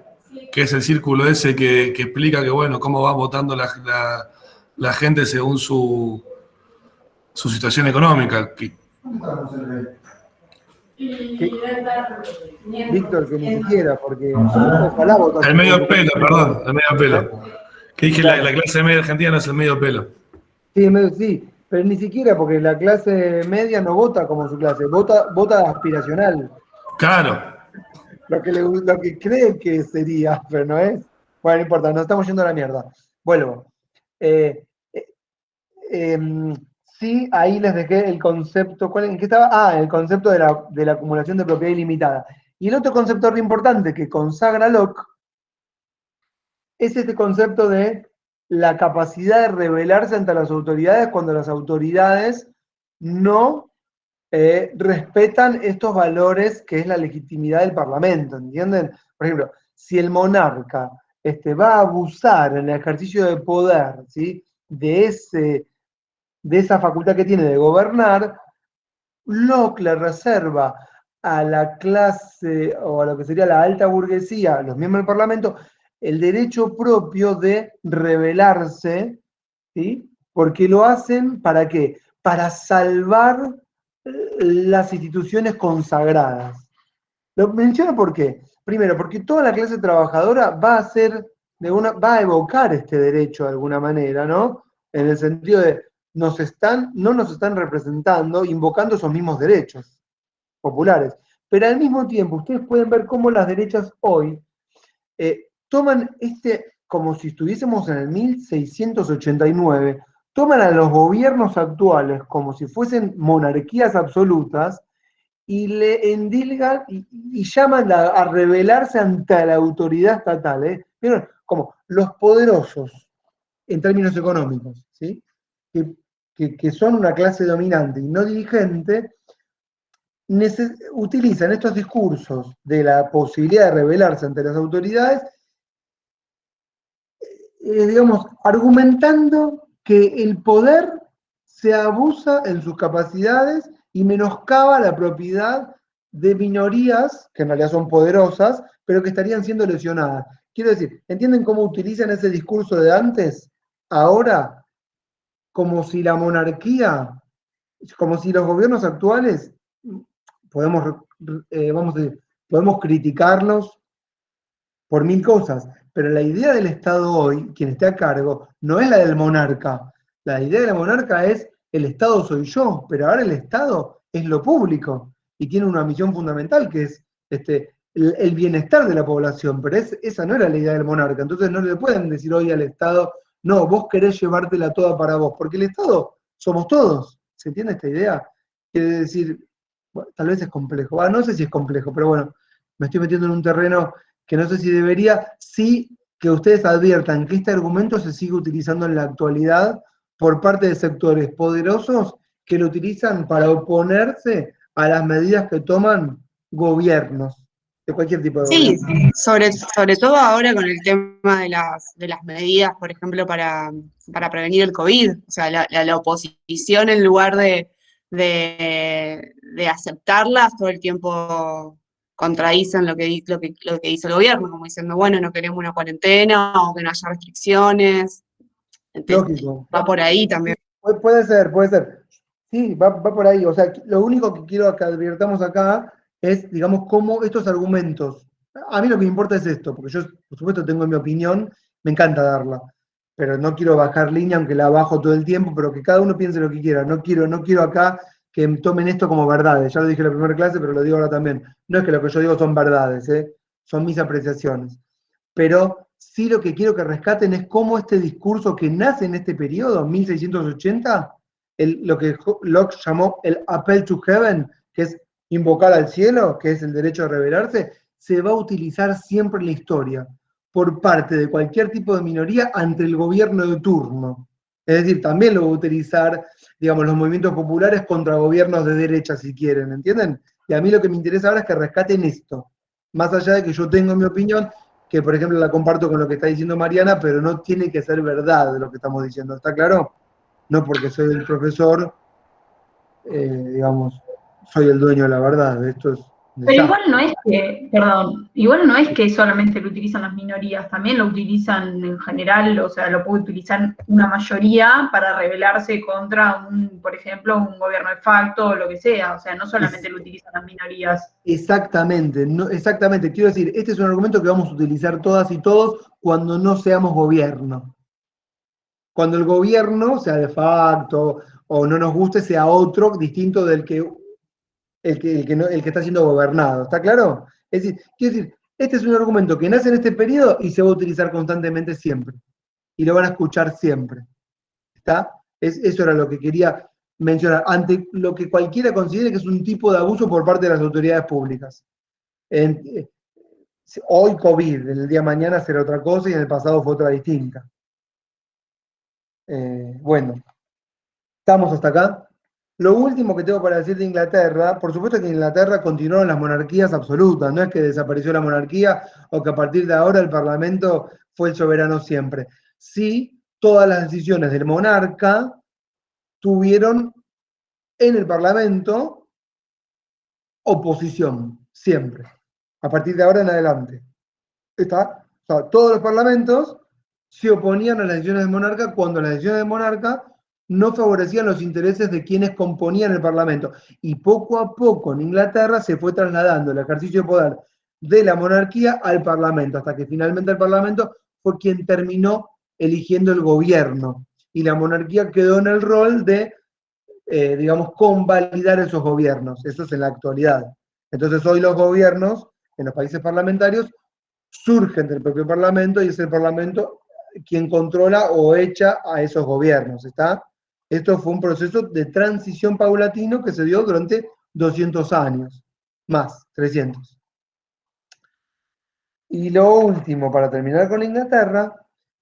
que es el círculo ese que explica que, bueno, cómo va votando la gente según su situación económica. Víctor, que ni siquiera, porque ojalá votase El medio por- pelo, perdón, el medio pelo. Que dije Claro. la clase media argentina no es el medio pelo. Sí, pero ni siquiera porque la clase media no vota como su clase, vota aspiracional, Claro. lo que cree que sería, pero no es. Bueno, no importa, nos estamos yendo a la mierda. Vuelvo. Eh, eh, sí, ahí les dejé el concepto, ¿en qué estaba? Ah, el concepto de la acumulación de propiedad ilimitada. Y el otro concepto re importante que consagra Locke es este concepto de la capacidad de rebelarse ante las autoridades cuando las autoridades no respetan estos valores que es la legitimidad del Parlamento, ¿entienden? Por ejemplo, si el monarca va a abusar en el ejercicio de poder, ¿sí? de esa facultad que tiene de gobernar, Locke le reserva a la clase o a lo que sería la alta burguesía, a los miembros del Parlamento, el derecho propio de rebelarse, ¿sí? Porque lo hacen ¿para qué? Para salvar las instituciones consagradas. Lo menciono por qué. Primero, porque toda la clase trabajadora va a evocar este derecho de alguna manera, ¿no? En el sentido de no nos están representando, invocando esos mismos derechos populares. Pero al mismo tiempo, ustedes pueden ver cómo las derechas hoy toman como si estuviésemos en el 1689, toman a los gobiernos actuales como si fuesen monarquías absolutas y le endilgan y llaman a rebelarse ante la autoridad estatal. ¿Vieron? Como los poderosos en términos económicos, ¿sí? Que son una clase dominante y no dirigente, utilizan estos discursos de la posibilidad de rebelarse ante las autoridades, digamos, argumentando que el poder se abusa en sus capacidades y menoscaba la propiedad de minorías, que en realidad son poderosas, pero que estarían siendo lesionadas. Quiero decir, ¿entienden cómo utilizan ese discurso de antes, ahora, como si la monarquía, como si los gobiernos actuales, podemos criticarlos por mil cosas, pero la idea del Estado hoy, quien esté a cargo, no es la del monarca. La idea del monarca es el Estado soy yo, pero ahora el Estado es lo público y tiene una misión fundamental que es el bienestar de la población, pero esa no era la idea del monarca. Entonces no le pueden decir hoy al Estado, no, vos querés llevártela toda para vos, porque el Estado somos todos. ¿Se entiende esta idea? Quiere decir, bueno, tal vez es complejo. No sé si es complejo, pero bueno, me estoy metiendo en un terreno que no sé si debería, sí que ustedes adviertan que este argumento se sigue utilizando en la actualidad por parte de sectores poderosos que lo utilizan para oponerse a las medidas que toman gobiernos, de cualquier tipo de Sí, gobierno. sobre todo ahora con el tema de las medidas, por ejemplo, para prevenir el COVID. O sea, la oposición, en lugar de aceptarlas, todo el tiempo contradicen lo que dice el gobierno, como diciendo, bueno, no queremos una cuarentena o que no haya restricciones. Entonces, Lógico. va por ahí también. Puede ser. Sí, va por ahí. O sea, lo único que quiero que advirtamos acá es, digamos, cómo estos argumentos. A mí lo que me importa es esto, porque yo, por supuesto, tengo mi opinión, me encanta darla, pero no quiero bajar línea, aunque la bajo todo el tiempo, pero que cada uno piense lo que quiera. No quiero acá que tomen esto como verdades. Ya lo dije en la primera clase, pero lo digo ahora también. No es que lo que yo digo son verdades, son mis apreciaciones. Pero sí lo que quiero que rescaten es cómo este discurso que nace en este periodo, 1680, lo que Locke llamó el Appel to Heaven, que es invocar al cielo, que es el derecho a rebelarse, se va a utilizar siempre en la historia, por parte de cualquier tipo de minoría ante el gobierno de turno. Es decir, también lo va a utilizar, digamos, los movimientos populares contra gobiernos de derecha, si quieren, ¿entienden? Y a mí lo que me interesa ahora es que rescaten esto, Más allá de que yo tengo mi opinión, que por ejemplo la comparto con lo que está diciendo Mariana, pero no tiene que ser verdad lo que estamos diciendo, ¿está claro? No porque soy el profesor, digamos, soy el dueño de la verdad, esto es un Pero desastre. igual no es que, perdón, igual no es que solamente lo utilizan las minorías, también lo utilizan en general, o sea, lo puede utilizar una mayoría para rebelarse contra por ejemplo, un gobierno de facto o lo que sea, o sea, no solamente lo utilizan las minorías. Exactamente, exactamente. Quiero decir, este es un argumento que vamos a utilizar todas y todos cuando no seamos gobierno. Cuando el gobierno, sea de facto o no nos guste, sea otro distinto del que el que está siendo gobernado. ¿Está claro? Es decir, quiero decir, este es un argumento que nace en este periodo y se va a utilizar constantemente siempre. Y lo van a escuchar siempre. ¿Está? Eso era lo que quería mencionar, ante lo que cualquiera considere que es un tipo de abuso por parte de las autoridades públicas. Hoy COVID, el día de mañana será otra cosa y en el pasado fue otra distinta. Bueno, ¿estamos hasta acá? Lo último que tengo para decir de Inglaterra, por supuesto que en Inglaterra continuaron las monarquías absolutas, no es que desapareció la monarquía o que a partir de ahora el Parlamento fue el soberano siempre. Sí, todas las decisiones del monarca tuvieron en el Parlamento oposición, siempre, a partir de ahora en adelante. ¿Está? O sea, todos los parlamentos se oponían a las decisiones del monarca cuando las decisiones del monarca no favorecían los intereses de quienes componían el parlamento. Y poco a poco en Inglaterra se fue trasladando el ejercicio de poder de la monarquía al parlamento, hasta que finalmente el parlamento fue quien terminó eligiendo el gobierno. Y la monarquía quedó en el rol de, digamos, convalidar esos gobiernos. Eso es en la actualidad. Entonces hoy los gobiernos en los países parlamentarios surgen del propio Parlamento y es el Parlamento quien controla o echa a esos gobiernos, ¿está? Esto fue un proceso de transición paulatino que se dio durante 200 años, más, 300. Y lo último, para terminar con Inglaterra,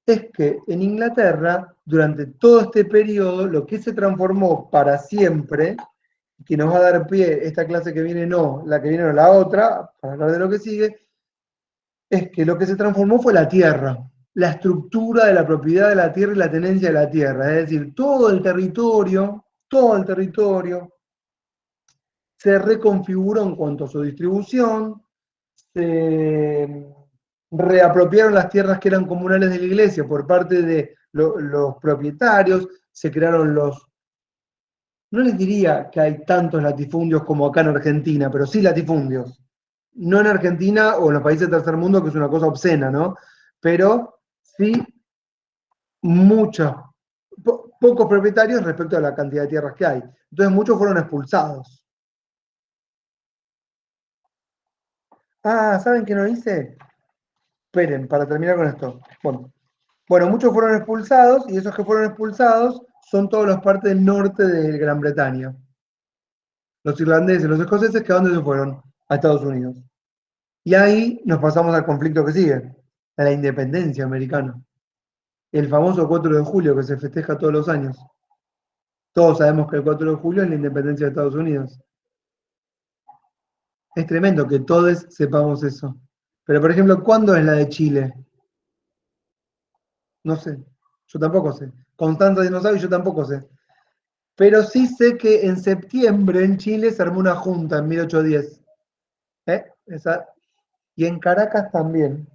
es que en Inglaterra, durante todo este periodo, lo que se transformó para siempre, que nos va a dar pie esta clase que viene no, la que viene no, la otra, para hablar de lo que sigue, es que lo que se transformó fue la tierra, la estructura de la propiedad de la tierra y la tenencia de la tierra. Es decir, todo el territorio se reconfiguró en cuanto a su distribución, se reapropiaron las tierras que eran comunales de la iglesia por parte de los propietarios, se crearon no les diría que hay tantos latifundios como acá en Argentina, pero sí latifundios. No en Argentina o en los países del tercer mundo, que es una cosa obscena, ¿no? Pero sí pocos propietarios respecto a la cantidad de tierras que hay. Entonces muchos fueron expulsados. Ah, ¿saben qué no hice? Esperen, para terminar con esto. Bueno, muchos fueron expulsados y esos que fueron expulsados son todas las partes del norte de Gran Bretaña. Los irlandeses, los escoceses, ¿que a dónde se fueron? A Estados Unidos. Y ahí nos pasamos al conflicto que sigue, a la independencia americana. El famoso 4 de julio que se festeja todos los años. Todos sabemos que el 4 de julio es la independencia de Estados Unidos. Es tremendo que todos sepamos eso. Pero, por ejemplo, ¿cuándo es la de Chile? No sé. Yo tampoco sé. Constanza no sabe y yo tampoco sé. Pero sí sé que en septiembre en Chile se armó una junta en 1810. Y en Caracas también.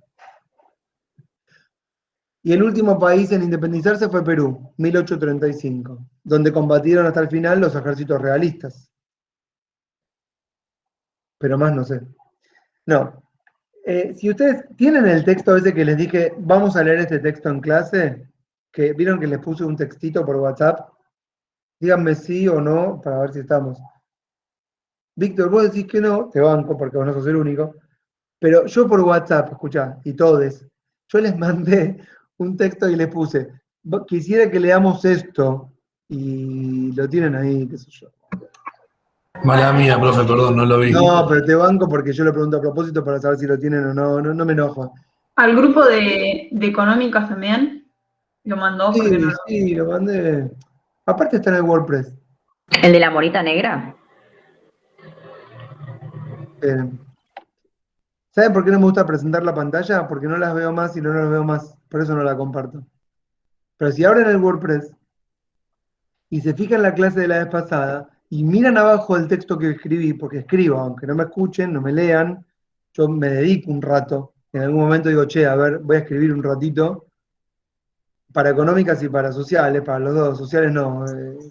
Y el último país en independizarse fue Perú, 1835, donde combatieron hasta el final los ejércitos realistas. Pero más no sé. No. Si ustedes tienen el texto ese que les dije, vamos a leer este texto en clase, que vieron que les puse un textito por WhatsApp, díganme sí o no para ver si estamos. Víctor, vos decís que no, te banco porque vos no sos el único, pero yo por WhatsApp, escuchá, y todos, yo les mandé un texto y les puse, quisiera que leamos esto, y lo tienen ahí, qué sé yo. Mala mía, profe, perdón, no lo vi. No, pero te banco porque yo lo pregunto a propósito para saber si lo tienen o no, no me enojo. Al grupo de económicas también lo mandó porque no lo... Sí, lo mandé. Aparte está en el WordPress. ¿El de la morita negra? Esperen. ¿Saben por qué no me gusta presentar la pantalla? Porque no las veo más y no las veo más. Por eso no la comparto. Pero si abren el WordPress y se fijan en la clase de la vez pasada y miran abajo el texto que escribí, porque escribo, aunque no me escuchen, no me lean, yo me dedico un rato. En algún momento digo, che, a ver, voy a escribir un ratito para económicas y para sociales, para los dos, sociales no,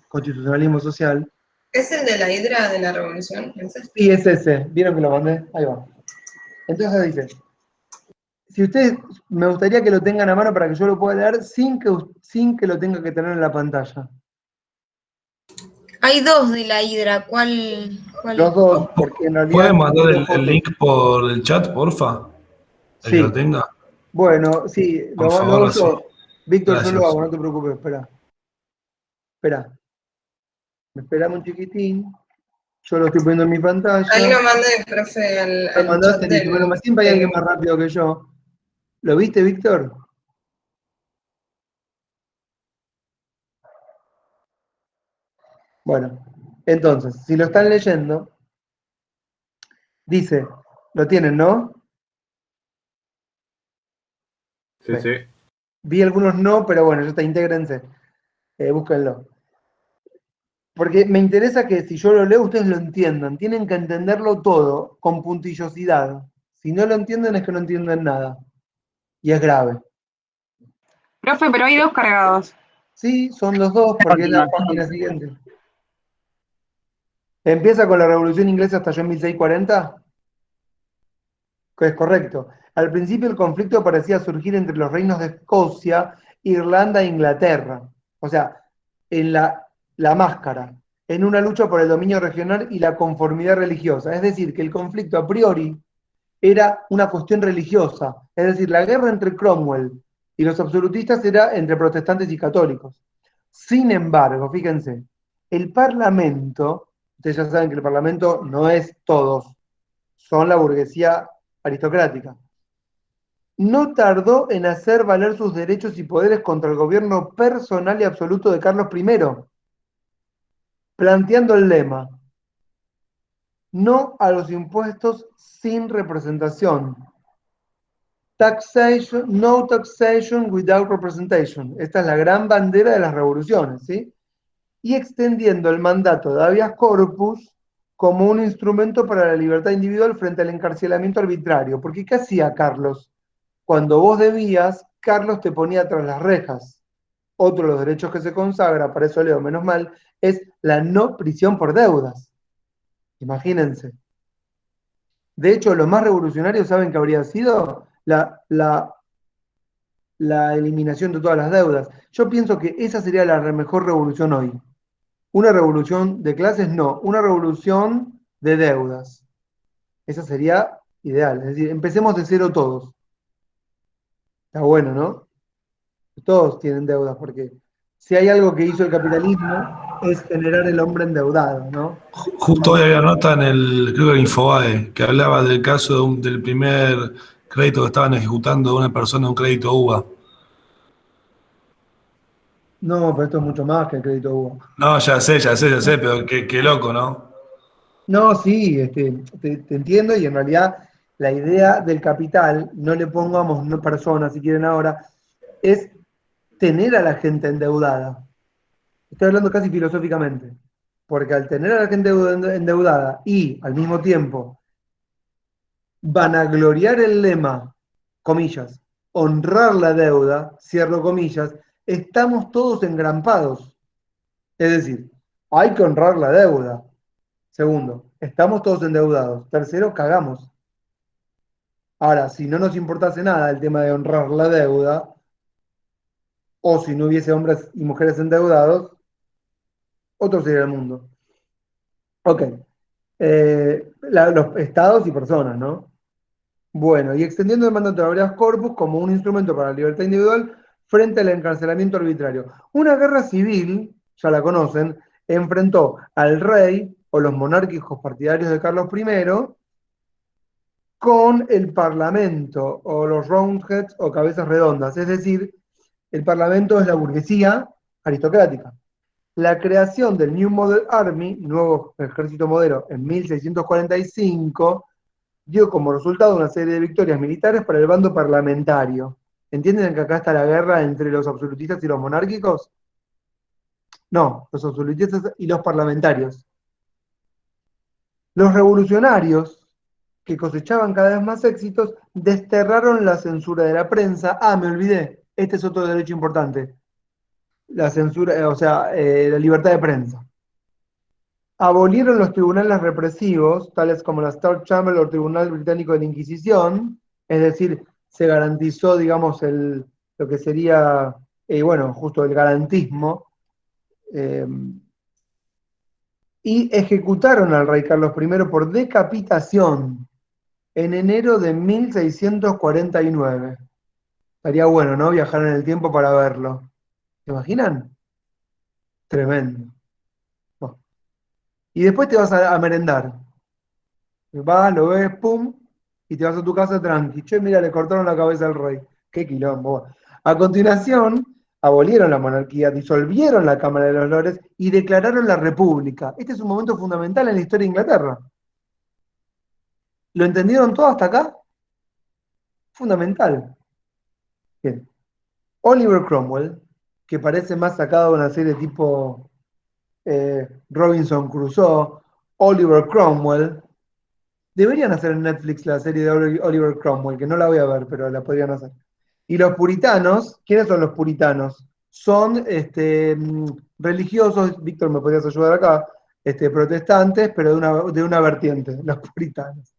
constitucionalismo social. ¿Es el de la hidra de la revolución? Sí, es ese. ¿Vieron que lo mandé? Ahí va. Entonces dice, si ustedes, me gustaría que lo tengan a mano para que yo lo pueda leer sin que lo tenga que tener en la pantalla. Hay dos de la hidra, ¿cuál Los dos, porque en realidad... ¿Pueden mandar tengo el fotos. link por el chat, porfa? El que Sí. lo tenga. Bueno, sí, Por lo favor, hago así. yo. Víctor, yo lo Gracias. hago, no te preocupes, espera. Espera. Esperame un chiquitín. Yo lo estoy poniendo en mi pantalla. Ahí lo mandé, profe, Lo al chat mandaste, listo. Bueno, del... siempre hay alguien más rápido que yo. ¿Lo viste, Víctor? Bueno, entonces, si lo están leyendo, dice, lo tienen, ¿no? Sí, sí. Vi algunos no, pero bueno, ya está, intégrense. Búsquenlo. Porque me interesa que si yo lo leo, ustedes lo entiendan. Tienen que entenderlo todo con puntillosidad. Si no lo entienden, es que no entienden nada. Y es grave. Profe, pero hay dos cargados. Sí, son los dos, porque es la página siguiente. Empieza con la Revolución Inglesa hasta en 1640. Que es correcto. Al principio el conflicto parecía surgir entre los reinos de Escocia, Irlanda e Inglaterra. O sea, en la máscara, en una lucha por el dominio regional y la conformidad religiosa. Es decir, que el conflicto a priori era una cuestión religiosa. Es decir, la guerra entre Cromwell y los absolutistas era entre protestantes y católicos. Sin embargo, fíjense, el Parlamento, ustedes ya saben que el Parlamento no es todos, son la burguesía aristocrática, no tardó en hacer valer sus derechos y poderes contra el gobierno personal y absoluto de Carlos I, planteando el lema: no a los impuestos sin representación. Taxation, no taxation without representation. Esta es la gran bandera de las revoluciones, ¿sí? Y extendiendo el mandato de habeas corpus como un instrumento para la libertad individual frente al encarcelamiento arbitrario. Porque ¿qué hacía Carlos? Cuando vos debías, Carlos te ponía tras las rejas. Otro de los derechos que se consagra, para eso leo menos mal, es la no prisión por deudas. Imagínense. De hecho, los más revolucionarios saben que habría sido la eliminación de todas las deudas. Yo pienso que esa sería la mejor revolución hoy. Una revolución de clases, no, una revolución de deudas. Esa sería ideal. Es decir, empecemos de cero todos. Está bueno, ¿no? Todos tienen deudas, porque si hay algo que hizo el capitalismo es generar el hombre endeudado, ¿no? Justo hoy había nota en el, creo que en Infobae, que hablaba del caso del primer crédito que estaban ejecutando de una persona, un crédito UBA. No, pero esto es mucho más que el crédito UBA. No, ya sé, pero qué loco, ¿no? No, sí, te entiendo, y en realidad la idea del capital, no le pongamos no personas si quieren ahora, es tener a la gente endeudada. Estoy hablando casi filosóficamente, porque al tener a la gente endeudada y al mismo tiempo vanagloriar el lema, comillas, honrar la deuda, cierro comillas, estamos todos engrampados. Es decir, hay que honrar la deuda. Segundo, estamos todos endeudados. Tercero, cagamos. Ahora, si no nos importase nada el tema de honrar la deuda, o si no hubiese hombres y mujeres endeudados, otro sería el mundo. Ok. Los estados y personas, ¿no? Bueno, y extendiendo el mandato de habeas corpus como un instrumento para la libertad individual frente al encarcelamiento arbitrario. Una guerra civil, ya la conocen, enfrentó al rey o los monárquicos partidarios de Carlos I con el parlamento o los roundheads o cabezas redondas. Es decir, el parlamento es la burguesía aristocrática. La creación del New Model Army, nuevo ejército modelo, en 1645, dio como resultado una serie de victorias militares para el bando parlamentario. ¿Entienden que acá está la guerra entre los absolutistas y los monárquicos? No, los absolutistas y los parlamentarios. Los revolucionarios, que cosechaban cada vez más éxitos, desterraron la censura de la prensa. Ah, me olvidé, este es otro derecho importante. La censura, la libertad de prensa. Abolieron los tribunales represivos, tales como la Star Chamber o el Tribunal Británico de la Inquisición, es decir, se garantizó, digamos, lo que sería, justo el garantismo, y ejecutaron al rey Carlos I por decapitación en enero de 1649. Estaría bueno, ¿no? Viajar en el tiempo para verlo. ¿Se imaginan? Tremendo. Bueno. Y después te vas a merendar. Vas, lo ves, pum, y te vas a tu casa tranqui. Che, mira, le cortaron la cabeza al rey. Qué quilombo. A continuación, abolieron la monarquía, disolvieron la Cámara de los Lores y declararon la República. Este es un momento fundamental en la historia de Inglaterra. ¿Lo entendieron todo hasta acá? Fundamental. Bien. Oliver Cromwell, que parece más sacado de una serie tipo Robinson Crusoe, Oliver Cromwell. Deberían hacer en Netflix la serie de Oliver Cromwell, que no la voy a ver, pero la podrían hacer. Y los puritanos, ¿quiénes son los puritanos? Son religiosos, Víctor, me podrías ayudar acá, protestantes, pero de una vertiente, los puritanos.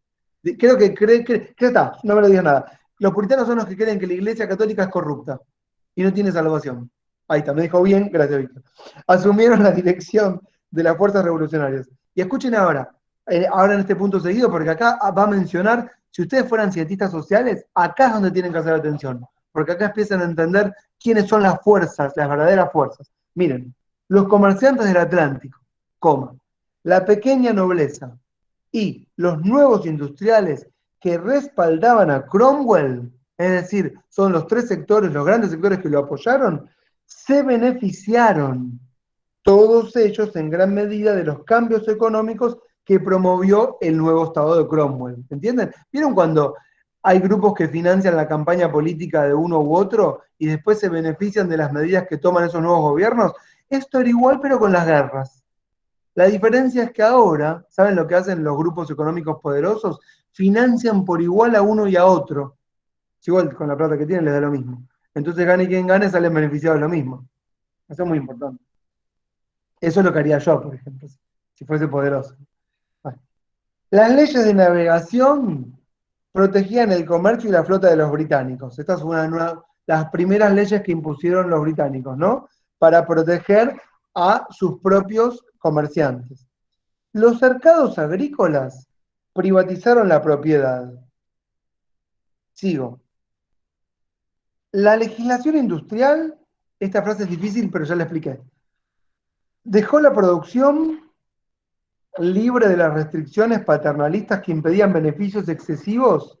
Creo que ya está, no me lo digas nada. Los puritanos son los que creen que la Iglesia Católica es corrupta y no tiene salvación. Ahí está, me dijo bien, gracias, Víctor. Asumieron la dirección de las fuerzas revolucionarias. Y escuchen ahora en este punto seguido, porque acá va a mencionar, si ustedes fueran cientistas sociales, acá es donde tienen que hacer atención, porque acá empiezan a entender quiénes son las fuerzas, las verdaderas fuerzas. Miren, los comerciantes del Atlántico, la pequeña nobleza y los nuevos industriales que respaldaban a Cromwell, es decir, son los tres sectores, los grandes sectores que lo apoyaron, se beneficiaron, todos ellos en gran medida, de los cambios económicos que promovió el nuevo Estado de Cromwell. ¿Entienden? ¿Vieron cuando hay grupos que financian la campaña política de uno u otro y después se benefician de las medidas que toman esos nuevos gobiernos? Esto era igual, pero con las guerras. La diferencia es que ahora, ¿saben lo que hacen los grupos económicos poderosos? Financian por igual a uno y a otro. Si igual con la plata que tienen les da lo mismo. Entonces gane quien gane, salen beneficiados de lo mismo. Eso es muy importante. Eso es lo que haría yo, por ejemplo, si fuese poderoso. Bueno. Las leyes de navegación protegían el comercio y la flota de los británicos. Estas son las primeras leyes que impusieron los británicos, ¿no? Para proteger a sus propios comerciantes. Los cercados agrícolas privatizaron la propiedad. Sigo. La legislación industrial, esta frase es difícil, pero ya la expliqué. Dejó la producción libre de las restricciones paternalistas que impedían beneficios excesivos.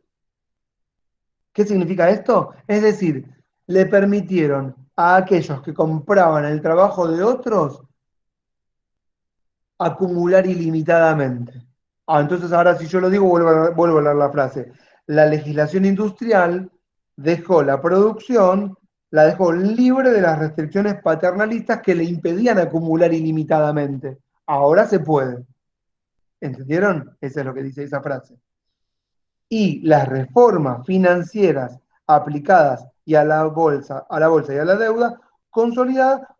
¿Qué significa esto? Es decir, le permitieron a aquellos que compraban el trabajo de otros acumular ilimitadamente. Entonces ahora si yo lo digo, vuelvo a leer la frase. La legislación industrial dejó la producción, la dejó libre de las restricciones paternalistas que le impedían acumular ilimitadamente. Ahora se puede. ¿Entendieron? Eso es lo que dice esa frase. Y las reformas financieras aplicadas y a la bolsa y a la deuda consolidada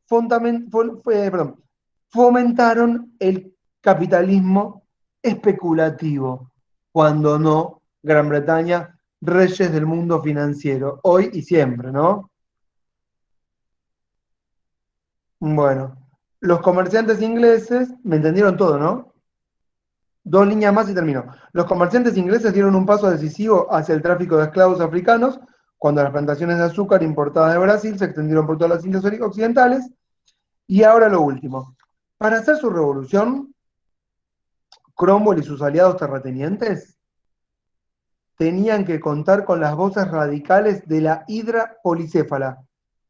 fomentaron el capitalismo especulativo, cuando no Gran Bretaña, reyes del mundo financiero, hoy y siempre, ¿no? Bueno, los comerciantes ingleses, me entendieron todo, ¿no? 2 líneas más y termino. Los comerciantes ingleses dieron un paso decisivo hacia el tráfico de esclavos africanos cuando las plantaciones de azúcar importadas de Brasil se extendieron por todas las Indias occidentales. Y ahora lo último. Para hacer su revolución, Cromwell y sus aliados terratenientes tenían que contar con las voces radicales de la hidra policéfala.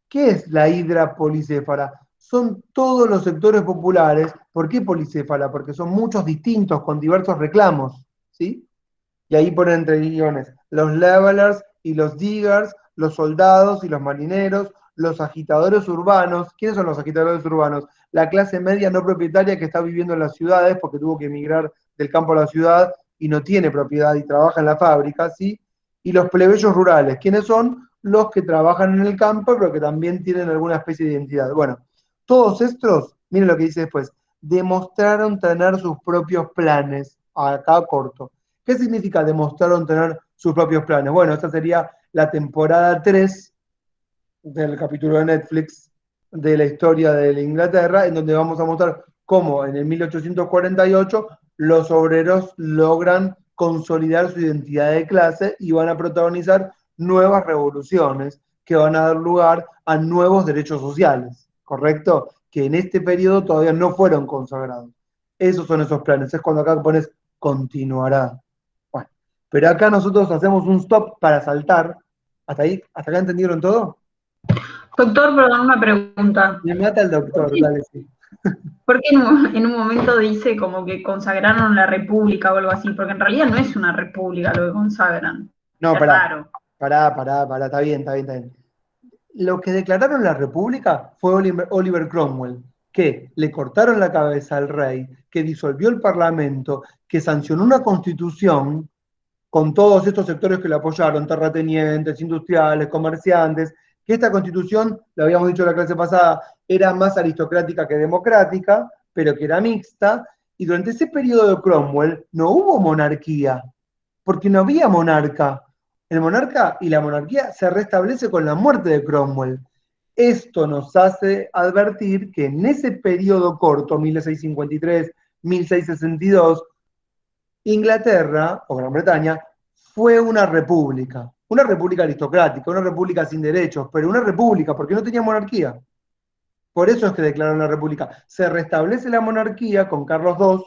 ¿Qué es la hidra policéfala? Son todos los sectores populares. ¿Por qué policéfala? Porque son muchos distintos, con diversos reclamos, ¿sí? Y ahí ponen entre guiones los levelers y los diggers, los soldados y los marineros, los agitadores urbanos. ¿Quiénes son los agitadores urbanos? La clase media no propietaria que está viviendo en las ciudades porque tuvo que emigrar del campo a la ciudad y no tiene propiedad y trabaja en la fábrica, ¿sí? Y los plebeyos rurales. ¿Quiénes son? Los que trabajan en el campo, pero que también tienen alguna especie de identidad. Bueno, todos estos, miren lo que dice después, demostraron tener sus propios planes. Acá corto. ¿Qué significa demostraron tener sus propios planes? Bueno, esta sería la temporada 3 del capítulo de Netflix de la historia de la Inglaterra, en donde vamos a mostrar cómo en el 1848 los obreros logran consolidar su identidad de clase y van a protagonizar nuevas revoluciones que van a dar lugar a nuevos derechos sociales, ¿correcto? Que en este periodo todavía no fueron consagrados. Esos son esos planes. Es cuando acá pones continuará. Bueno, pero acá nosotros hacemos un stop para saltar. ¿Hasta ahí? ¿Hasta acá entendieron todo? Doctor, perdón, una pregunta. Me mata el doctor, dale, sí. ¿Por qué en un momento dice como que consagraron la república o algo así? Porque en realidad no es una república lo que consagran. No, Es pará, raro. pará, está bien, está bien, está bien. Lo que declararon la república fue Oliver Cromwell, que le cortaron la cabeza al rey, que disolvió el parlamento, que sancionó una constitución con todos estos sectores que le apoyaron, terratenientes, industriales, comerciantes, que esta constitución, lo habíamos dicho en la clase pasada, era más aristocrática que democrática, pero que era mixta, y durante ese periodo de Cromwell no hubo monarquía, porque no había monarca. El monarca y la monarquía se restablece con la muerte de Cromwell. Esto nos hace advertir que en ese periodo corto, 1653, 1662, Inglaterra, o Gran Bretaña, fue una república aristocrática, una república sin derechos, pero una república porque no tenía monarquía. Por eso es que declararon la república. Se restablece la monarquía con Carlos II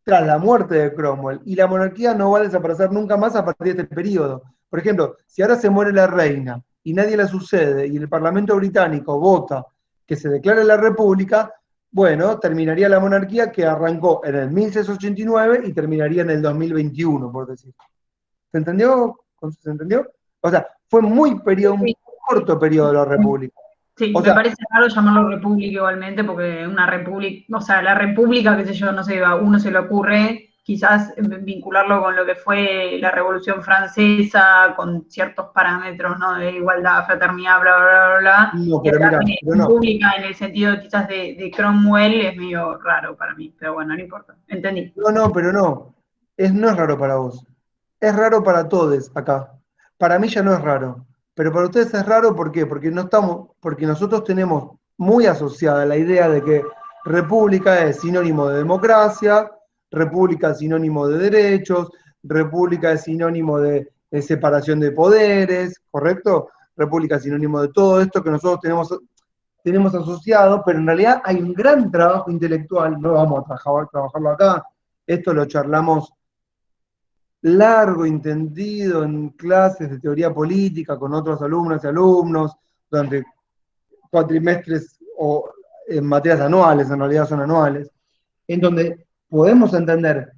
tras la muerte de Cromwell, y la monarquía no va a desaparecer nunca más a partir de este periodo. Por ejemplo, si ahora se muere la reina y nadie la sucede y el Parlamento británico vota que se declare la república, bueno, terminaría la monarquía que arrancó en el 1689 y terminaría en el 2021, por decir. ¿Se entendió? ¿Se entendió? O sea, fue un corto periodo de la república. Sí, O me sea, parece raro llamarlo república igualmente, porque una república, o sea, la república, qué sé yo, no sé, a uno se le ocurre quizás vincularlo con lo que fue la Revolución Francesa, con ciertos parámetros, ¿no? De igualdad, fraternidad, bla, bla, bla, bla. no, Y pero acá mira, pero no. república en el sentido quizás de Cromwell es medio raro para mí, pero bueno, no importa, entendí. No, pero no. No es raro para vos. Es raro para todos acá. Para mí ya no es raro. Pero para ustedes es raro, ¿por qué? Porque nosotros tenemos muy asociada la idea de que república es sinónimo de democracia, república es sinónimo de derechos, república es sinónimo de separación de poderes, ¿correcto? República es sinónimo de todo esto que nosotros tenemos asociado, pero en realidad hay un gran trabajo intelectual, no vamos a trabajarlo acá, esto lo charlamos largo y tendido en clases de teoría política con otros alumnas y alumnos, durante cuatrimestres o en materias anuales, en realidad son anuales, en donde podemos entender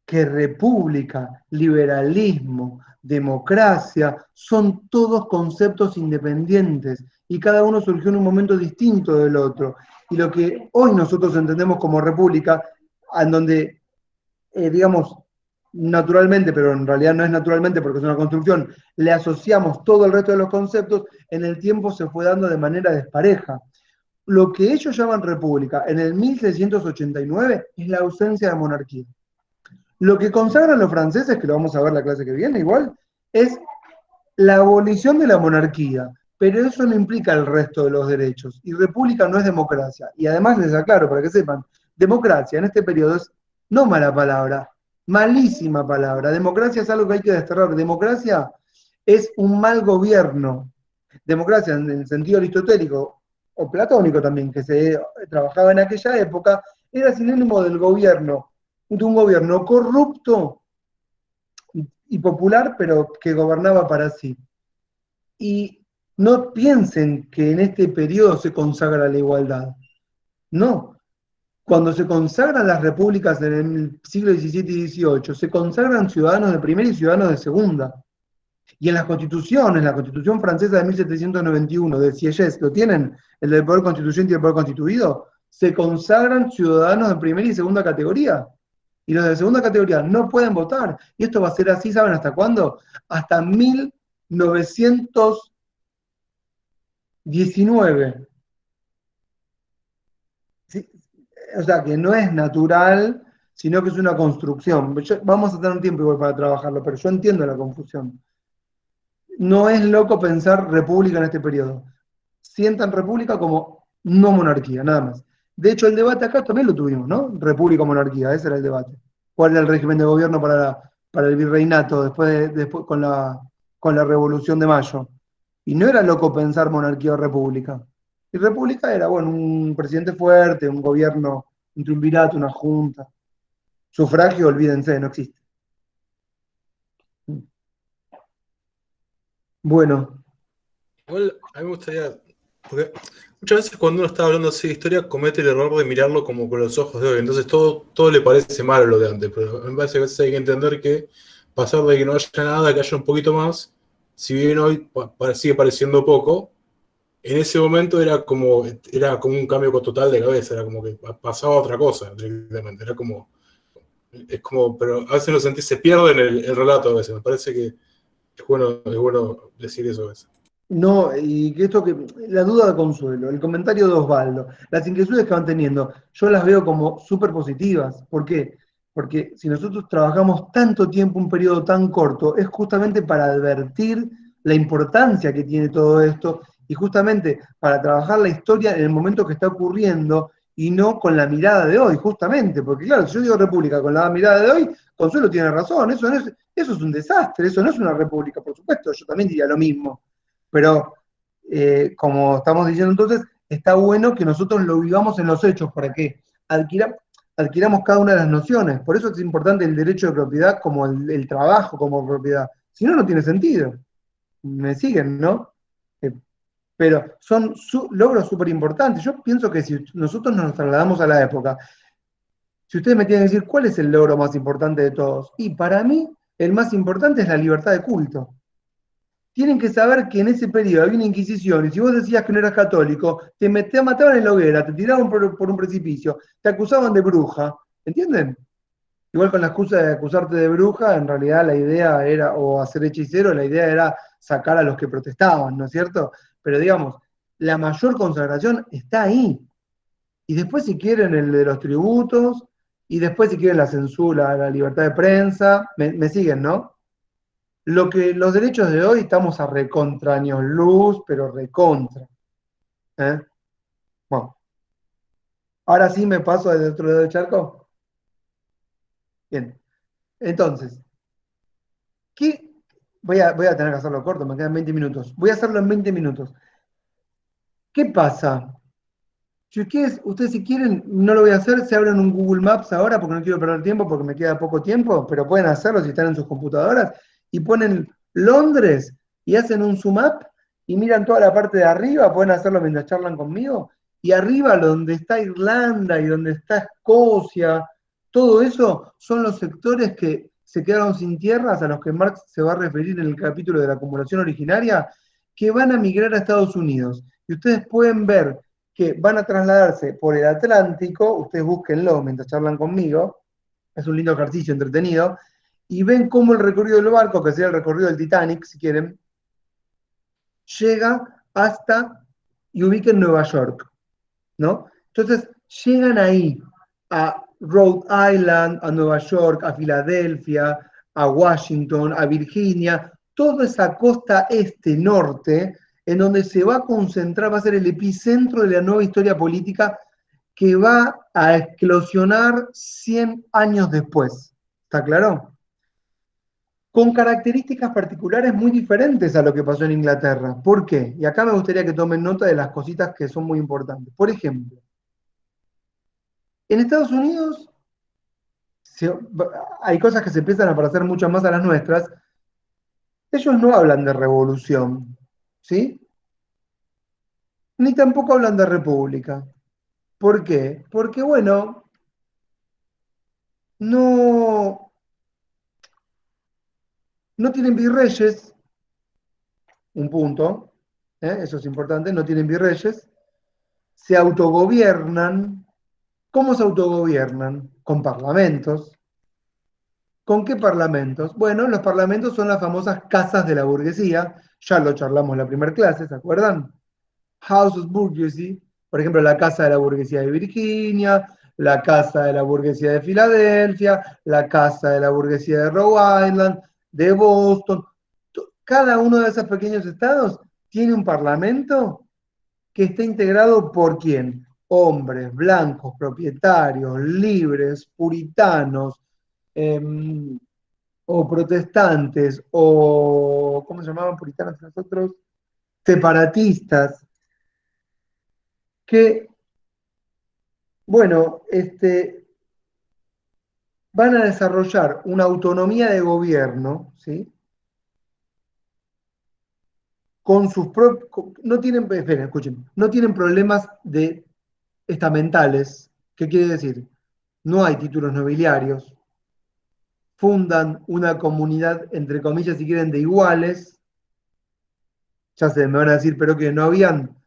que república, liberalismo, democracia, son todos conceptos independientes y cada uno surgió en un momento distinto del otro. Y lo que hoy nosotros entendemos como república, en donde, digamos, naturalmente, pero en realidad no es naturalmente porque es una construcción, le asociamos todo el resto de los conceptos, en el tiempo se fue dando de manera despareja. Lo que ellos llaman república en el 1689 es la ausencia de monarquía. Lo que consagran los franceses, que lo vamos a ver la clase que viene igual, es la abolición de la monarquía, pero eso no implica el resto de los derechos. Y república no es democracia. Y además les aclaro, para que sepan, democracia en este periodo es no mala palabra, malísima palabra. Democracia es algo que hay que desterrar. Democracia es un mal gobierno. Democracia en el sentido aristotélico o platónico también, que se trabajaba en aquella época, era sinónimo del gobierno, de un gobierno corrupto y popular, pero que gobernaba para sí. Y no piensen que en este periodo se consagra la igualdad. No. Cuando se consagran las repúblicas en el siglo XVII y XVIII, se consagran ciudadanos de primera y ciudadanos de segunda. Y en las constituciones, la Constitución francesa de 1791, de Sieyès, ¿lo tienen? El del poder constituyente y el poder constituido, se consagran ciudadanos de primera y segunda categoría. Y los de segunda categoría no pueden votar. Y esto va a ser así, ¿saben hasta cuándo? Hasta 1919. ¿Sí? O sea, que no es natural, sino que es una construcción. Vamos a tener un tiempo igual para trabajarlo, pero yo entiendo la confusión. No es loco pensar república en este periodo. Sientan república como no monarquía, nada más. De hecho, el debate acá también lo tuvimos, ¿no? República o monarquía, ese era el debate. ¿Cuál era el régimen de gobierno para el virreinato después con la Revolución de Mayo? Y no era loco pensar monarquía o república. Y república era, bueno, un presidente fuerte, un gobierno, un triunvirato, una junta. Sufragio, olvídense, no existe. Bueno, Igual a mí me gustaría, porque muchas veces cuando uno está hablando así de historia comete el error de mirarlo como con los ojos de hoy, entonces todo le parece malo lo de antes, pero me parece que a veces hay que entender que pasar de que no haya nada, que haya un poquito más, si bien hoy sigue pareciendo poco, en ese momento era como un cambio total de cabeza, era como que pasaba otra cosa directamente, es como, pero a veces lo sentís, se pierde en el relato a veces, me parece que es bueno decir eso a veces. no, y que la duda de Consuelo, el comentario de Osvaldo, las inquietudes que van teniendo, yo las veo como súper positivas. ¿Por qué? Porque si nosotros trabajamos tanto tiempo, un periodo tan corto, es justamente para advertir la importancia que tiene todo esto y justamente para trabajar la historia en el momento que está ocurriendo y no con la mirada de hoy, justamente. Porque claro, si yo digo república con la mirada de hoy, Consuelo tiene razón, eso es un desastre, eso no es una república, por supuesto, yo también diría lo mismo. Pero, como estamos diciendo entonces, está bueno que nosotros lo vivamos en los hechos para que adquiramos cada una de las nociones. Por eso es importante el derecho de propiedad como el trabajo como propiedad. Si no, no tiene sentido. Me siguen, ¿no? Pero son logros súper importantes. Yo pienso que si nosotros nos trasladamos a la época, si ustedes me tienen que decir cuál es el logro más importante de todos, y para mí el más importante es la libertad de culto. Tienen que saber que en ese periodo había una inquisición, y si vos decías que no eras católico, te mataban en la hoguera, te tiraban por un precipicio, te acusaban de bruja, ¿entienden? Igual con la excusa de acusarte de bruja, en realidad la idea era, o hacer hechicero, la idea era sacar a los que protestaban, ¿no es cierto? Pero digamos, la mayor consagración está ahí. Y después si quieren el de los tributos, y después si quieren la censura, la libertad de prensa, me siguen, ¿no? Los derechos de hoy estamos a recontra años luz, pero recontra. Bueno, ahora sí me paso desde otro lado del charco. Bien, entonces, voy a tener que hacerlo corto, me quedan 20 minutos. Voy a hacerlo en 20 minutos. ¿Qué pasa? Si ustedes si quieren, no lo voy a hacer, se abren un Google Maps ahora porque no quiero perder tiempo, porque me queda poco tiempo, pero pueden hacerlo si están en sus computadoras, y ponen Londres y hacen un zoom up y miran toda la parte de arriba, pueden hacerlo mientras charlan conmigo, y arriba donde está Irlanda y donde está Escocia, todo eso son los sectores que se quedaron sin tierras, a los que Marx se va a referir en el capítulo de la acumulación originaria, que van a migrar a Estados Unidos. Y ustedes pueden ver que van a trasladarse por el Atlántico, ustedes búsquenlo mientras charlan conmigo, es un lindo ejercicio entretenido, y ven cómo el recorrido del barco, que sería el recorrido del Titanic, si quieren, llega hasta y ubica en Nueva York, ¿no? Entonces, llegan ahí, a Rhode Island, a Nueva York, a Filadelfia, a Washington, a Virginia, toda esa costa este-norte, en donde se va a concentrar, va a ser el epicentro de la nueva historia política que va a eclosionar 100 años después. ¿Está claro? Con características particulares muy diferentes a lo que pasó en Inglaterra. ¿Por qué? Y acá me gustaría que tomen nota de las cositas que son muy importantes. Por ejemplo, en Estados Unidos hay cosas que se empiezan a parecer mucho más a las nuestras. Ellos no hablan de revolución, ¿sí? Ni tampoco hablan de república. ¿Por qué? Porque, bueno, no tienen virreyes, un punto, eso es importante, no tienen virreyes, se autogobiernan. ¿Cómo se autogobiernan? Con parlamentos. ¿Con qué parlamentos? Bueno, los parlamentos son las famosas casas de la burguesía, ya lo charlamos en la primera clase, ¿se acuerdan? House of Burgesy, por ejemplo, la casa de la burguesía de Virginia, la casa de la burguesía de Filadelfia, la casa de la burguesía de Rhode Island, de Boston. Cada uno de esos pequeños estados tiene un parlamento que está integrado por quién? Hombres, blancos, propietarios, libres, puritanos, o protestantes, o, ¿cómo se llamaban puritanos nosotros? Separatistas, que, bueno, van a desarrollar una autonomía de gobierno, ¿sí? Con sus propios, no tienen, esperen, escuchen, no tienen problemas estamentales. ¿Qué quiere decir? No hay títulos nobiliarios, fundan una comunidad, entre comillas, si quieren, de iguales. Ya se me van a decir, pero que no habían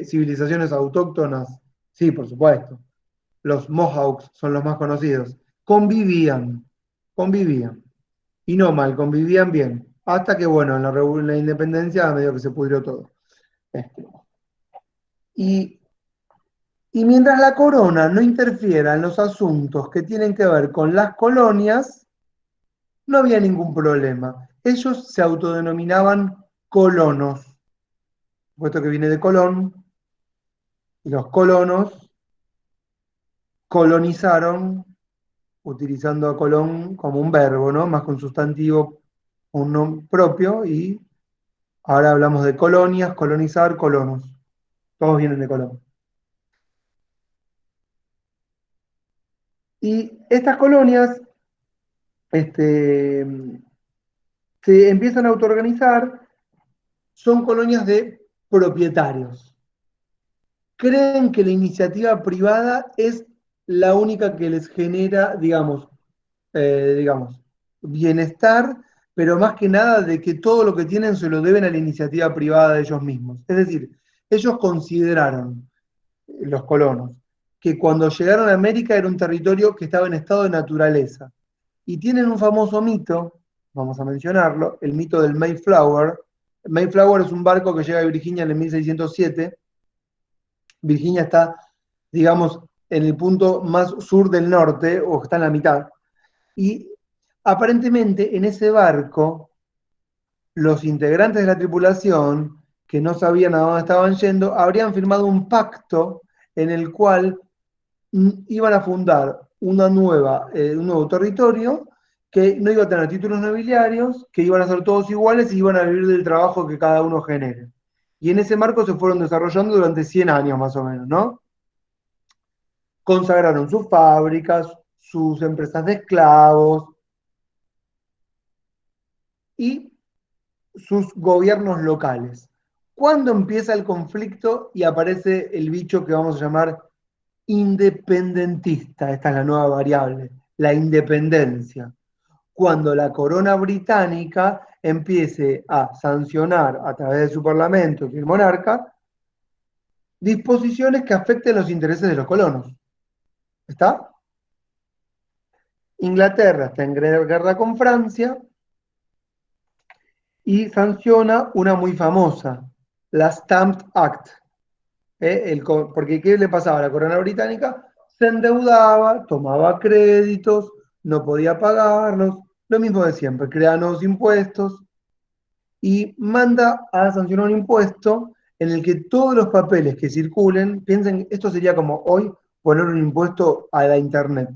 civilizaciones autóctonas. Sí, por supuesto. Los Mohawks son los más conocidos. Convivían. Y no mal, convivían bien. Hasta que, bueno, en la independencia medio que se pudrió todo. Y mientras la corona no interfiera en los asuntos que tienen que ver con las colonias, no había ningún problema. Ellos se autodenominaban colonos, puesto que viene de Colón, y los colonos colonizaron, utilizando a Colón como un verbo, ¿no? Más que un sustantivo, un nombre propio, y ahora hablamos de colonias, colonizar, colonos. Todos vienen de Colón. Y estas colonias se empiezan a autoorganizar, son colonias de propietarios. Creen que la iniciativa privada es la única que les genera, digamos, bienestar, pero más que nada de que todo lo que tienen se lo deben a la iniciativa privada de ellos mismos. Es decir, ellos consideraron, los colonos, que cuando llegaron a América era un territorio que estaba en estado de naturaleza. Y tienen un famoso mito, vamos a mencionarlo, el mito del Mayflower. Mayflower es un barco que llega a Virginia en el 1607. Virginia está, digamos, en el punto más sur del norte, o está en la mitad. Y aparentemente en ese barco, los integrantes de la tripulación, que no sabían a dónde estaban yendo, habrían firmado un pacto en el cual iban a fundar un nuevo territorio que no iba a tener títulos nobiliarios, que iban a ser todos iguales y iban a vivir del trabajo que cada uno genere. Y en ese marco se fueron desarrollando durante 100 años más o menos, ¿no? Consagraron sus fábricas, sus empresas de esclavos y sus gobiernos locales. ¿Cuándo empieza el conflicto y aparece el bicho que vamos a llamar independentista? Esta es la nueva variable, la independencia. Cuando la corona británica empiece a sancionar a través de su parlamento y el monarca disposiciones que afecten los intereses de los colonos. ¿Está? Inglaterra está en guerra con Francia y sanciona una muy famosa, la Stamp Act. Porque ¿qué le pasaba a la corona británica? Se endeudaba, tomaba créditos, no podía pagarlos, lo mismo de siempre, crea nuevos impuestos y manda a sancionar un impuesto en el que todos los papeles que circulen, piensen, esto sería como hoy poner un impuesto a la internet,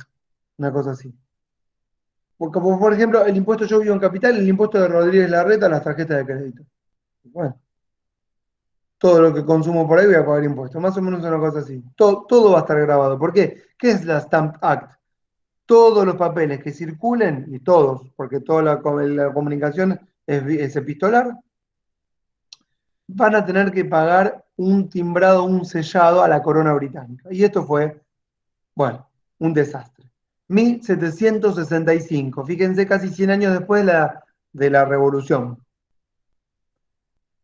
una cosa así. Como por ejemplo, el impuesto Yo Vivo en Capital, el impuesto de Rodríguez Larreta a las tarjetas de crédito. Bueno, todo lo que consumo por ahí voy a pagar impuestos, más o menos una cosa así. Todo va a estar grabado. ¿Por qué? ¿Qué es la Stamp Act? Todos los papeles que circulen, y todos, porque toda la comunicación es epistolar, van a tener que pagar un timbrado, un sellado a la corona británica. Y esto fue, bueno, un desastre. 1765, fíjense, casi 100 años después de la Revolución.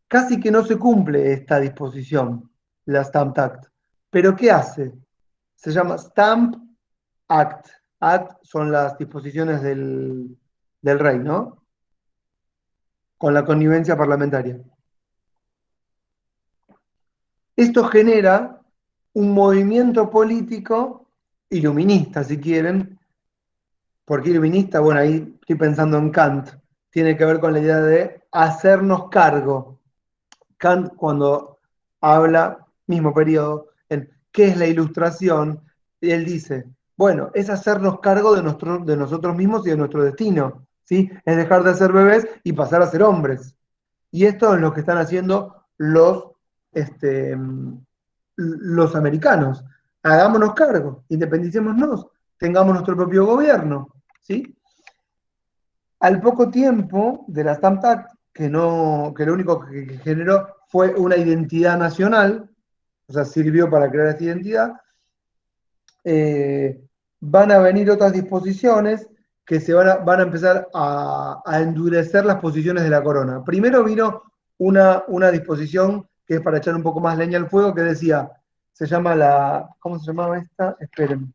Casi que no se cumple esta disposición, la Stamp Act. ¿Pero qué hace? Se llama Stamp Act. Act son las disposiciones del rey, ¿no? Con la connivencia parlamentaria. Esto genera un movimiento político iluminista, si quieren. ¿Por qué iluminista? Bueno, ahí estoy pensando en Kant. Tiene que ver con la idea de hacernos cargo. Kant, cuando habla, mismo periodo, en qué es la ilustración, él dice, bueno, es hacernos cargo de nosotros mismos y de nuestro destino, ¿sí? Es dejar de ser bebés y pasar a ser hombres. Y esto es lo que están haciendo los americanos. Hagámonos cargo, independicémonos, tengamos nuestro propio gobierno, ¿sí? Al poco tiempo de la Stamp Act, que lo único que generó fue una identidad nacional, o sea, sirvió para crear esta identidad, van a venir otras disposiciones que van a empezar a endurecer las posiciones de la corona. Primero vino una disposición que es para echar un poco más leña al fuego, que decía, ¿cómo se llamaba esta? Esperen.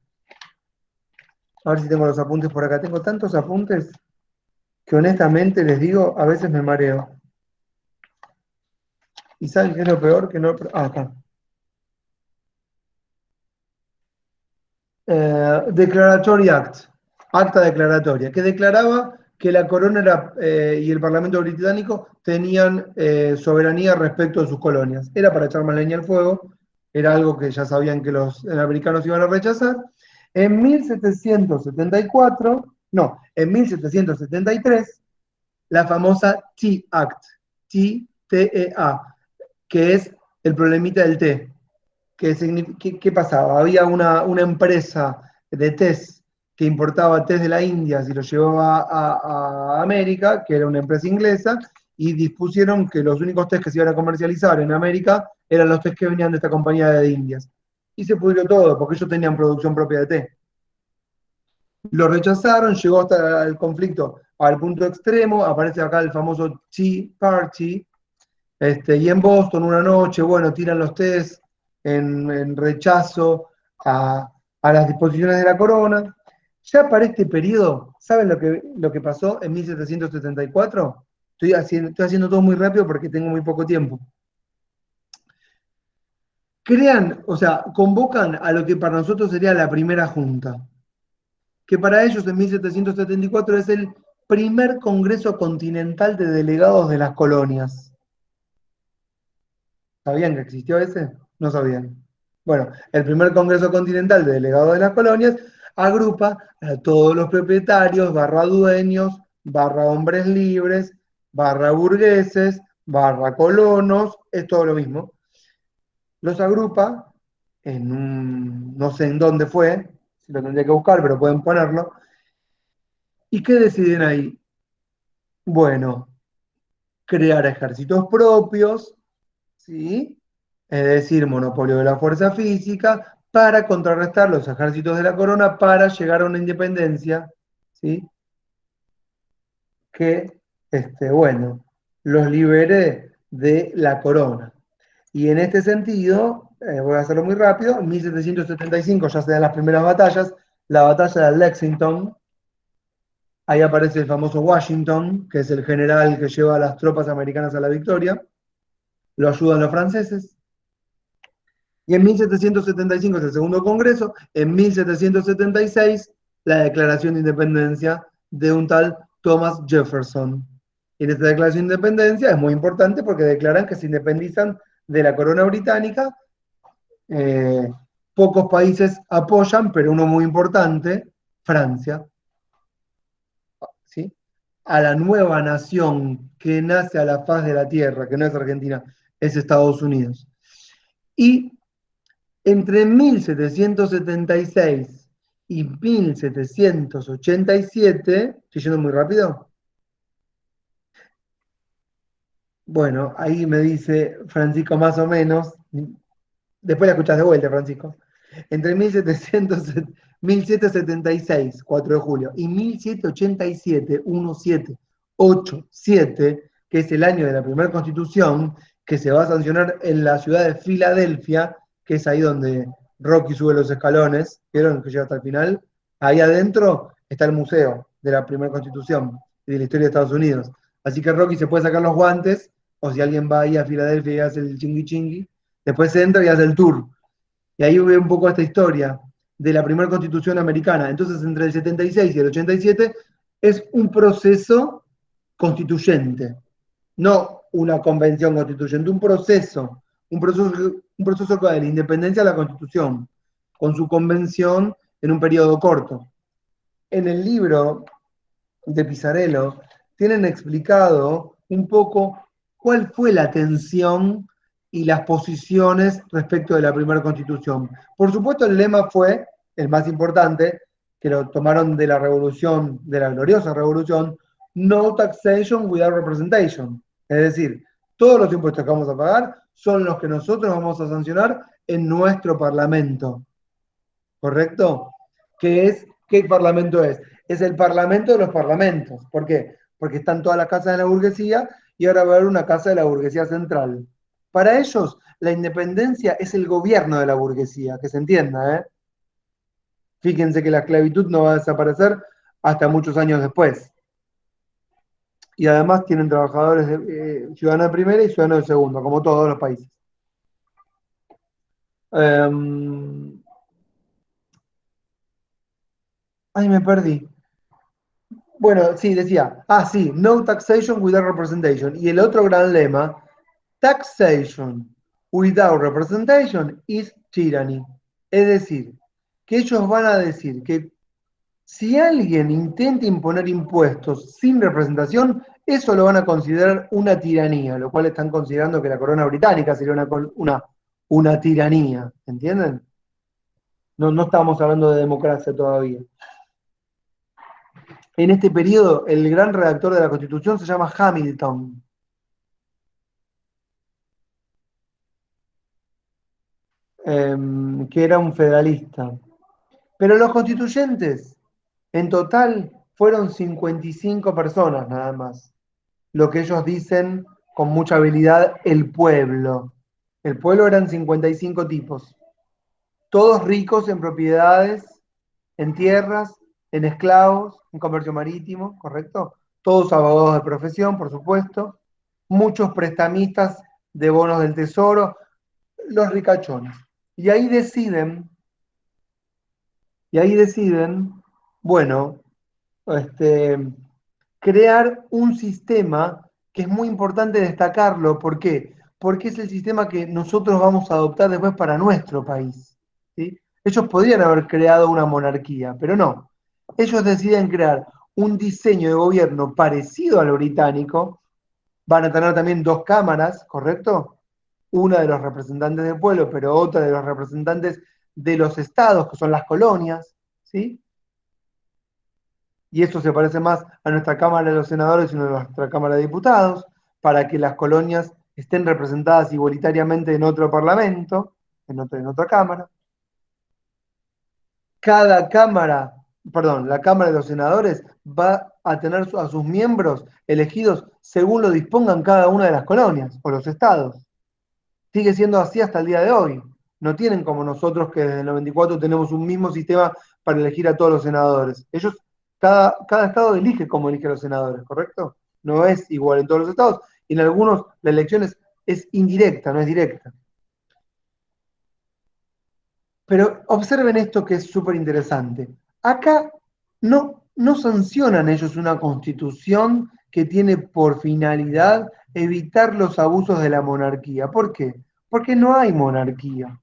A ver si tengo los apuntes por acá. Tengo tantos apuntes que honestamente les digo, a veces me mareo. ¿Y saben qué es lo peor? Que no... acá. Declaratory Act, acta declaratoria, que declaraba que la corona y el Parlamento británico tenían soberanía respecto a sus colonias. Era para echar más leña al fuego, era algo que ya sabían que los americanos iban a rechazar. En 1774, no, en 1773, la famosa Tea Act, T-E-A, que es el problemita del té. ¿Qué pasaba? Había una empresa de tés que importaba tés de la India y los llevaba a América, que era una empresa inglesa, y dispusieron que los únicos tés que se iban a comercializar en América eran los tés que venían de esta compañía de Indias. Y se pudrió todo, porque ellos tenían producción propia de té. Lo rechazaron, llegó hasta el conflicto al punto extremo, aparece acá el famoso Tea Party, y en Boston una noche, bueno, tiran los tés en rechazo a las disposiciones de la corona. Ya para este periodo, ¿saben lo que pasó en 1774? Estoy haciendo todo muy rápido porque tengo muy poco tiempo. Convocan a lo que para nosotros sería la primera junta, que para ellos en 1774 es el primer Congreso Continental de Delegados de las Colonias. ¿Sabían que existió ese? No sabían. Bueno, el primer Congreso Continental de Delegados de las Colonias agrupa a todos los propietarios, dueños, hombres libres, burgueses, colonos, es todo lo mismo. Los agrupa no sé en dónde fue, si lo tendría que buscar, pero pueden ponerlo. ¿Y qué deciden ahí? Bueno, crear ejércitos propios, ¿sí? Es decir, monopolio de la fuerza física, para contrarrestar los ejércitos de la corona para llegar a una independencia, ¿sí? Que, los libere de la corona. Y en este sentido, voy a hacerlo muy rápido, en 1775 ya se dan las primeras batallas, la batalla de Lexington, ahí aparece el famoso Washington, que es el general que lleva a las tropas americanas a la victoria, lo ayudan los franceses. Y en 1775 es el segundo congreso, en 1776 la declaración de independencia de un tal Thomas Jefferson. Y en esta declaración de independencia es muy importante porque declaran que se independizan de la corona británica. Pocos países apoyan, pero uno muy importante, Francia. ¿Sí? A la nueva nación que nace a la faz de la tierra, que no es Argentina, es Estados Unidos. Y entre 1776 y 1787, ¿estoy yendo muy rápido? Bueno, ahí me dice Francisco más o menos, Después la escuchás de vuelta, Francisco. Entre 1776, 4 de julio, y 1787, 1787, que es el año de la primera constitución, que se va a sancionar en la ciudad de Filadelfia, que es ahí donde Rocky sube los escalones, ¿vieron? Que llega hasta el final. Ahí adentro está el museo de la primera constitución y de la historia de Estados Unidos. Así que Rocky se puede sacar los guantes, o si alguien va ahí a Filadelfia y hace el chingui chingui, después entra y hace el tour. Y ahí ve un poco esta historia de la primera constitución americana. Entonces, entre el 76 y el 87 es un proceso constituyente, no una convención constituyente, un proceso de la independencia de la Constitución, con su convención en un periodo corto. En el libro de Pisarello tienen explicado un poco cuál fue la tensión y las posiciones respecto de la primera constitución. Por supuesto, el lema fue el más importante, que lo tomaron de la revolución, de la gloriosa revolución, no taxation without representation. Es decir, todos los impuestos que vamos a pagar son los que nosotros vamos a sancionar en nuestro parlamento. ¿Correcto? ¿Qué parlamento es? Es el parlamento de los parlamentos. ¿Por qué? Porque están todas las casas de la burguesía y ahora va a haber una casa de la burguesía central. Para ellos, la independencia es el gobierno de la burguesía, que se entienda, ¿eh? Fíjense que la esclavitud no va a desaparecer hasta muchos años después. Y además tienen trabajadores ciudadanos de primera y ciudadanos de segunda, como todos los países. Ay, me perdí. Bueno, sí, decía, sí, no taxation without representation. Y el otro gran lema, taxation without representation is tyranny. Es decir, que ellos van a decir que si alguien intenta imponer impuestos sin representación, eso lo van a considerar una tiranía, lo cual están considerando que la corona británica sería una tiranía, ¿entienden? No estamos hablando de democracia todavía. En este periodo, el gran redactor de la Constitución se llama Hamilton. Que era un federalista. Pero los constituyentes, en total, fueron 55 personas nada más. Lo que ellos dicen con mucha habilidad, el pueblo. El pueblo eran 55 tipos. Todos ricos en propiedades, en tierras, en esclavos, en comercio marítimo, ¿correcto? Todos abogados de profesión, por supuesto. Muchos prestamistas de bonos del tesoro, los ricachones. Y ahí deciden, bueno, crear un sistema que es muy importante destacarlo. ¿Por qué? Porque es el sistema que nosotros vamos a adoptar después para nuestro país, ¿sí? Ellos podrían haber creado una monarquía, pero no. Ellos deciden crear un diseño de gobierno parecido al británico. Van a tener también 2 cámaras, ¿correcto? Una de los representantes del pueblo, pero otra de los representantes de los estados, que son las colonias, ¿sí? Y eso se parece más a nuestra Cámara de los Senadores y a nuestra Cámara de Diputados, para que las colonias estén representadas igualitariamente en otro parlamento, en otra Cámara. La Cámara de los Senadores va a tener a sus miembros elegidos según lo dispongan cada una de las colonias o los estados. Sigue siendo así hasta el día de hoy. No tienen como nosotros, que desde el 94 tenemos un mismo sistema para elegir a todos los senadores. Ellos, cada estado elige cómo elige a los senadores, ¿correcto? No es igual en todos los estados. Y en algunos la elección es indirecta, no es directa. Pero observen esto, que es súper interesante. Acá no sancionan ellos una constitución que tiene por finalidad evitar los abusos de la monarquía. ¿Por qué? Porque no hay monarquía.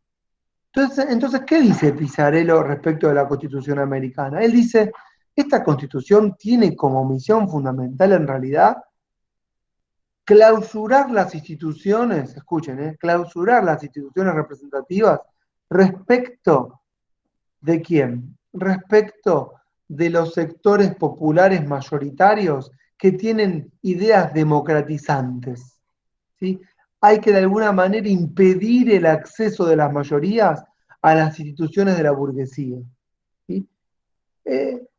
Entonces, ¿qué dice Pisarello respecto de la Constitución americana? Él dice, esta Constitución tiene como misión fundamental en realidad clausurar las instituciones, escuchen, clausurar las instituciones representativas. ¿Respecto de quién? Respecto de los sectores populares mayoritarios que tienen ideas democratizantes, ¿sí? hay que de alguna manera impedir el acceso de las mayorías a las instituciones de la burguesía. ¿Sí?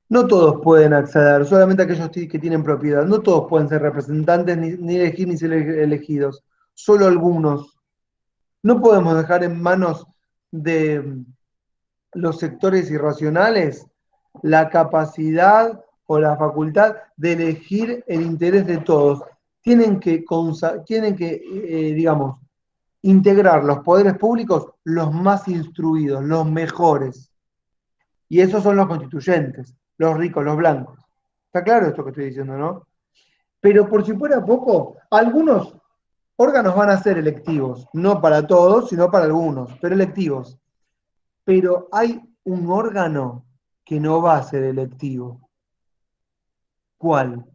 No todos pueden acceder, solamente aquellos que tienen propiedad. No todos pueden ser representantes, ni elegir ni ser elegidos. Solo algunos. No podemos dejar en manos de los sectores irracionales la capacidad o la facultad de elegir el interés de todos. Tienen que digamos, integrar los poderes públicos los más instruidos, los mejores. Y esos son los constituyentes, los ricos, los blancos. ¿Está claro esto que estoy diciendo, no? Pero por si fuera poco, algunos órganos van a ser electivos, no para todos, sino para algunos, pero electivos. Pero hay un órgano que no va a ser electivo. ¿Cuál?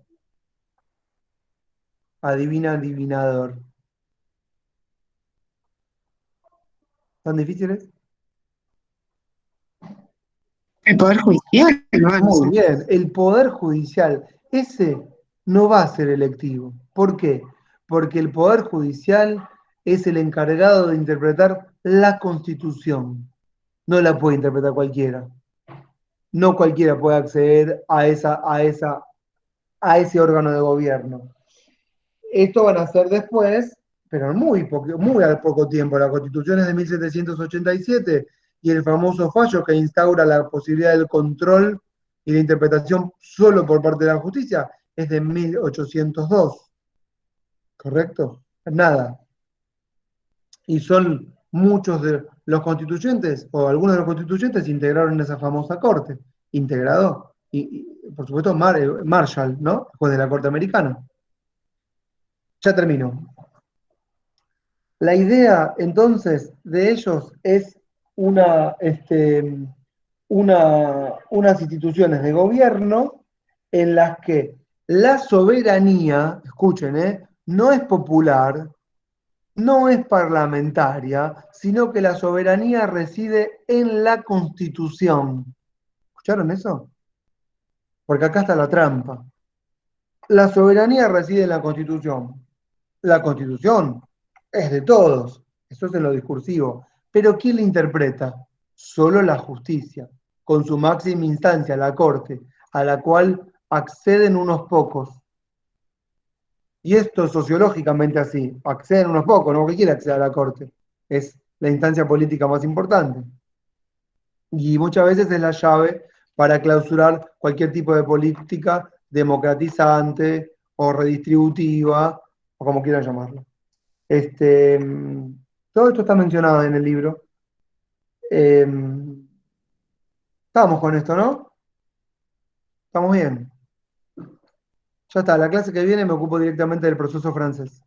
Adivina, adivinador. ¿Tan difíciles? El Poder Judicial, ¿no? Muy bien, el Poder Judicial, ese no va a ser electivo. ¿Por qué? Porque el Poder Judicial es el encargado de interpretar la Constitución. No la puede interpretar cualquiera. No cualquiera puede acceder a ese órgano de gobierno. Esto van a ser después, pero muy al poco tiempo. La Constitución es de 1787 y el famoso fallo que instaura la posibilidad del control y la interpretación solo por parte de la justicia es de 1802. ¿Correcto? Nada. Y son muchos de los constituyentes, o algunos de los constituyentes integraron en esa famosa corte. Integrado. Y por supuesto, Marshall, ¿no? Juez de la Corte Americana. Ya termino. La idea, entonces, de ellos es unas instituciones de gobierno en las que la soberanía, escuchen, no es popular, no es parlamentaria, sino que la soberanía reside en la Constitución. ¿Escucharon eso? Porque acá está la trampa. La soberanía reside en la Constitución. La Constitución es de todos, eso es en lo discursivo. Pero ¿quién la interpreta? Solo la justicia, con su máxima instancia, la Corte, a la cual acceden unos pocos. Y esto es sociológicamente así, acceden unos pocos, no que quiera acceder a la Corte. Es la instancia política más importante. Y muchas veces es la llave para clausurar cualquier tipo de política democratizante o redistributiva, o como quieran llamarlo. Todo esto está mencionado en el libro. Estamos con esto, ¿no? ¿Estamos bien? Ya está, la clase que viene me ocupo directamente del proceso francés,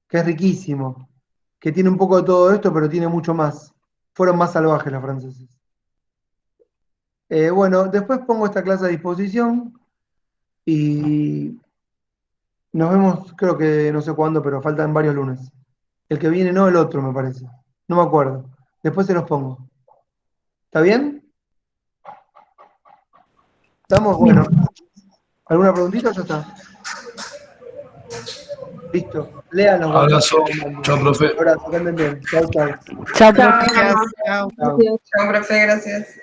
que es riquísimo, que tiene un poco de todo esto, pero tiene mucho más. Fueron más salvajes los franceses. Bueno, después pongo esta clase a disposición y nos vemos, creo que no sé cuándo, pero faltan varios lunes. El que viene no, el otro, me parece. No me acuerdo. Después se los pongo. ¿Está bien? ¿Estamos? Bueno. ¿Alguna preguntita o ya está? Listo. Lean los Abrazo. Chao, profe. Abrazo, que anden bien. Chau, chau. Chao, Gracias. Chao. Chau. Chao, profe, gracias.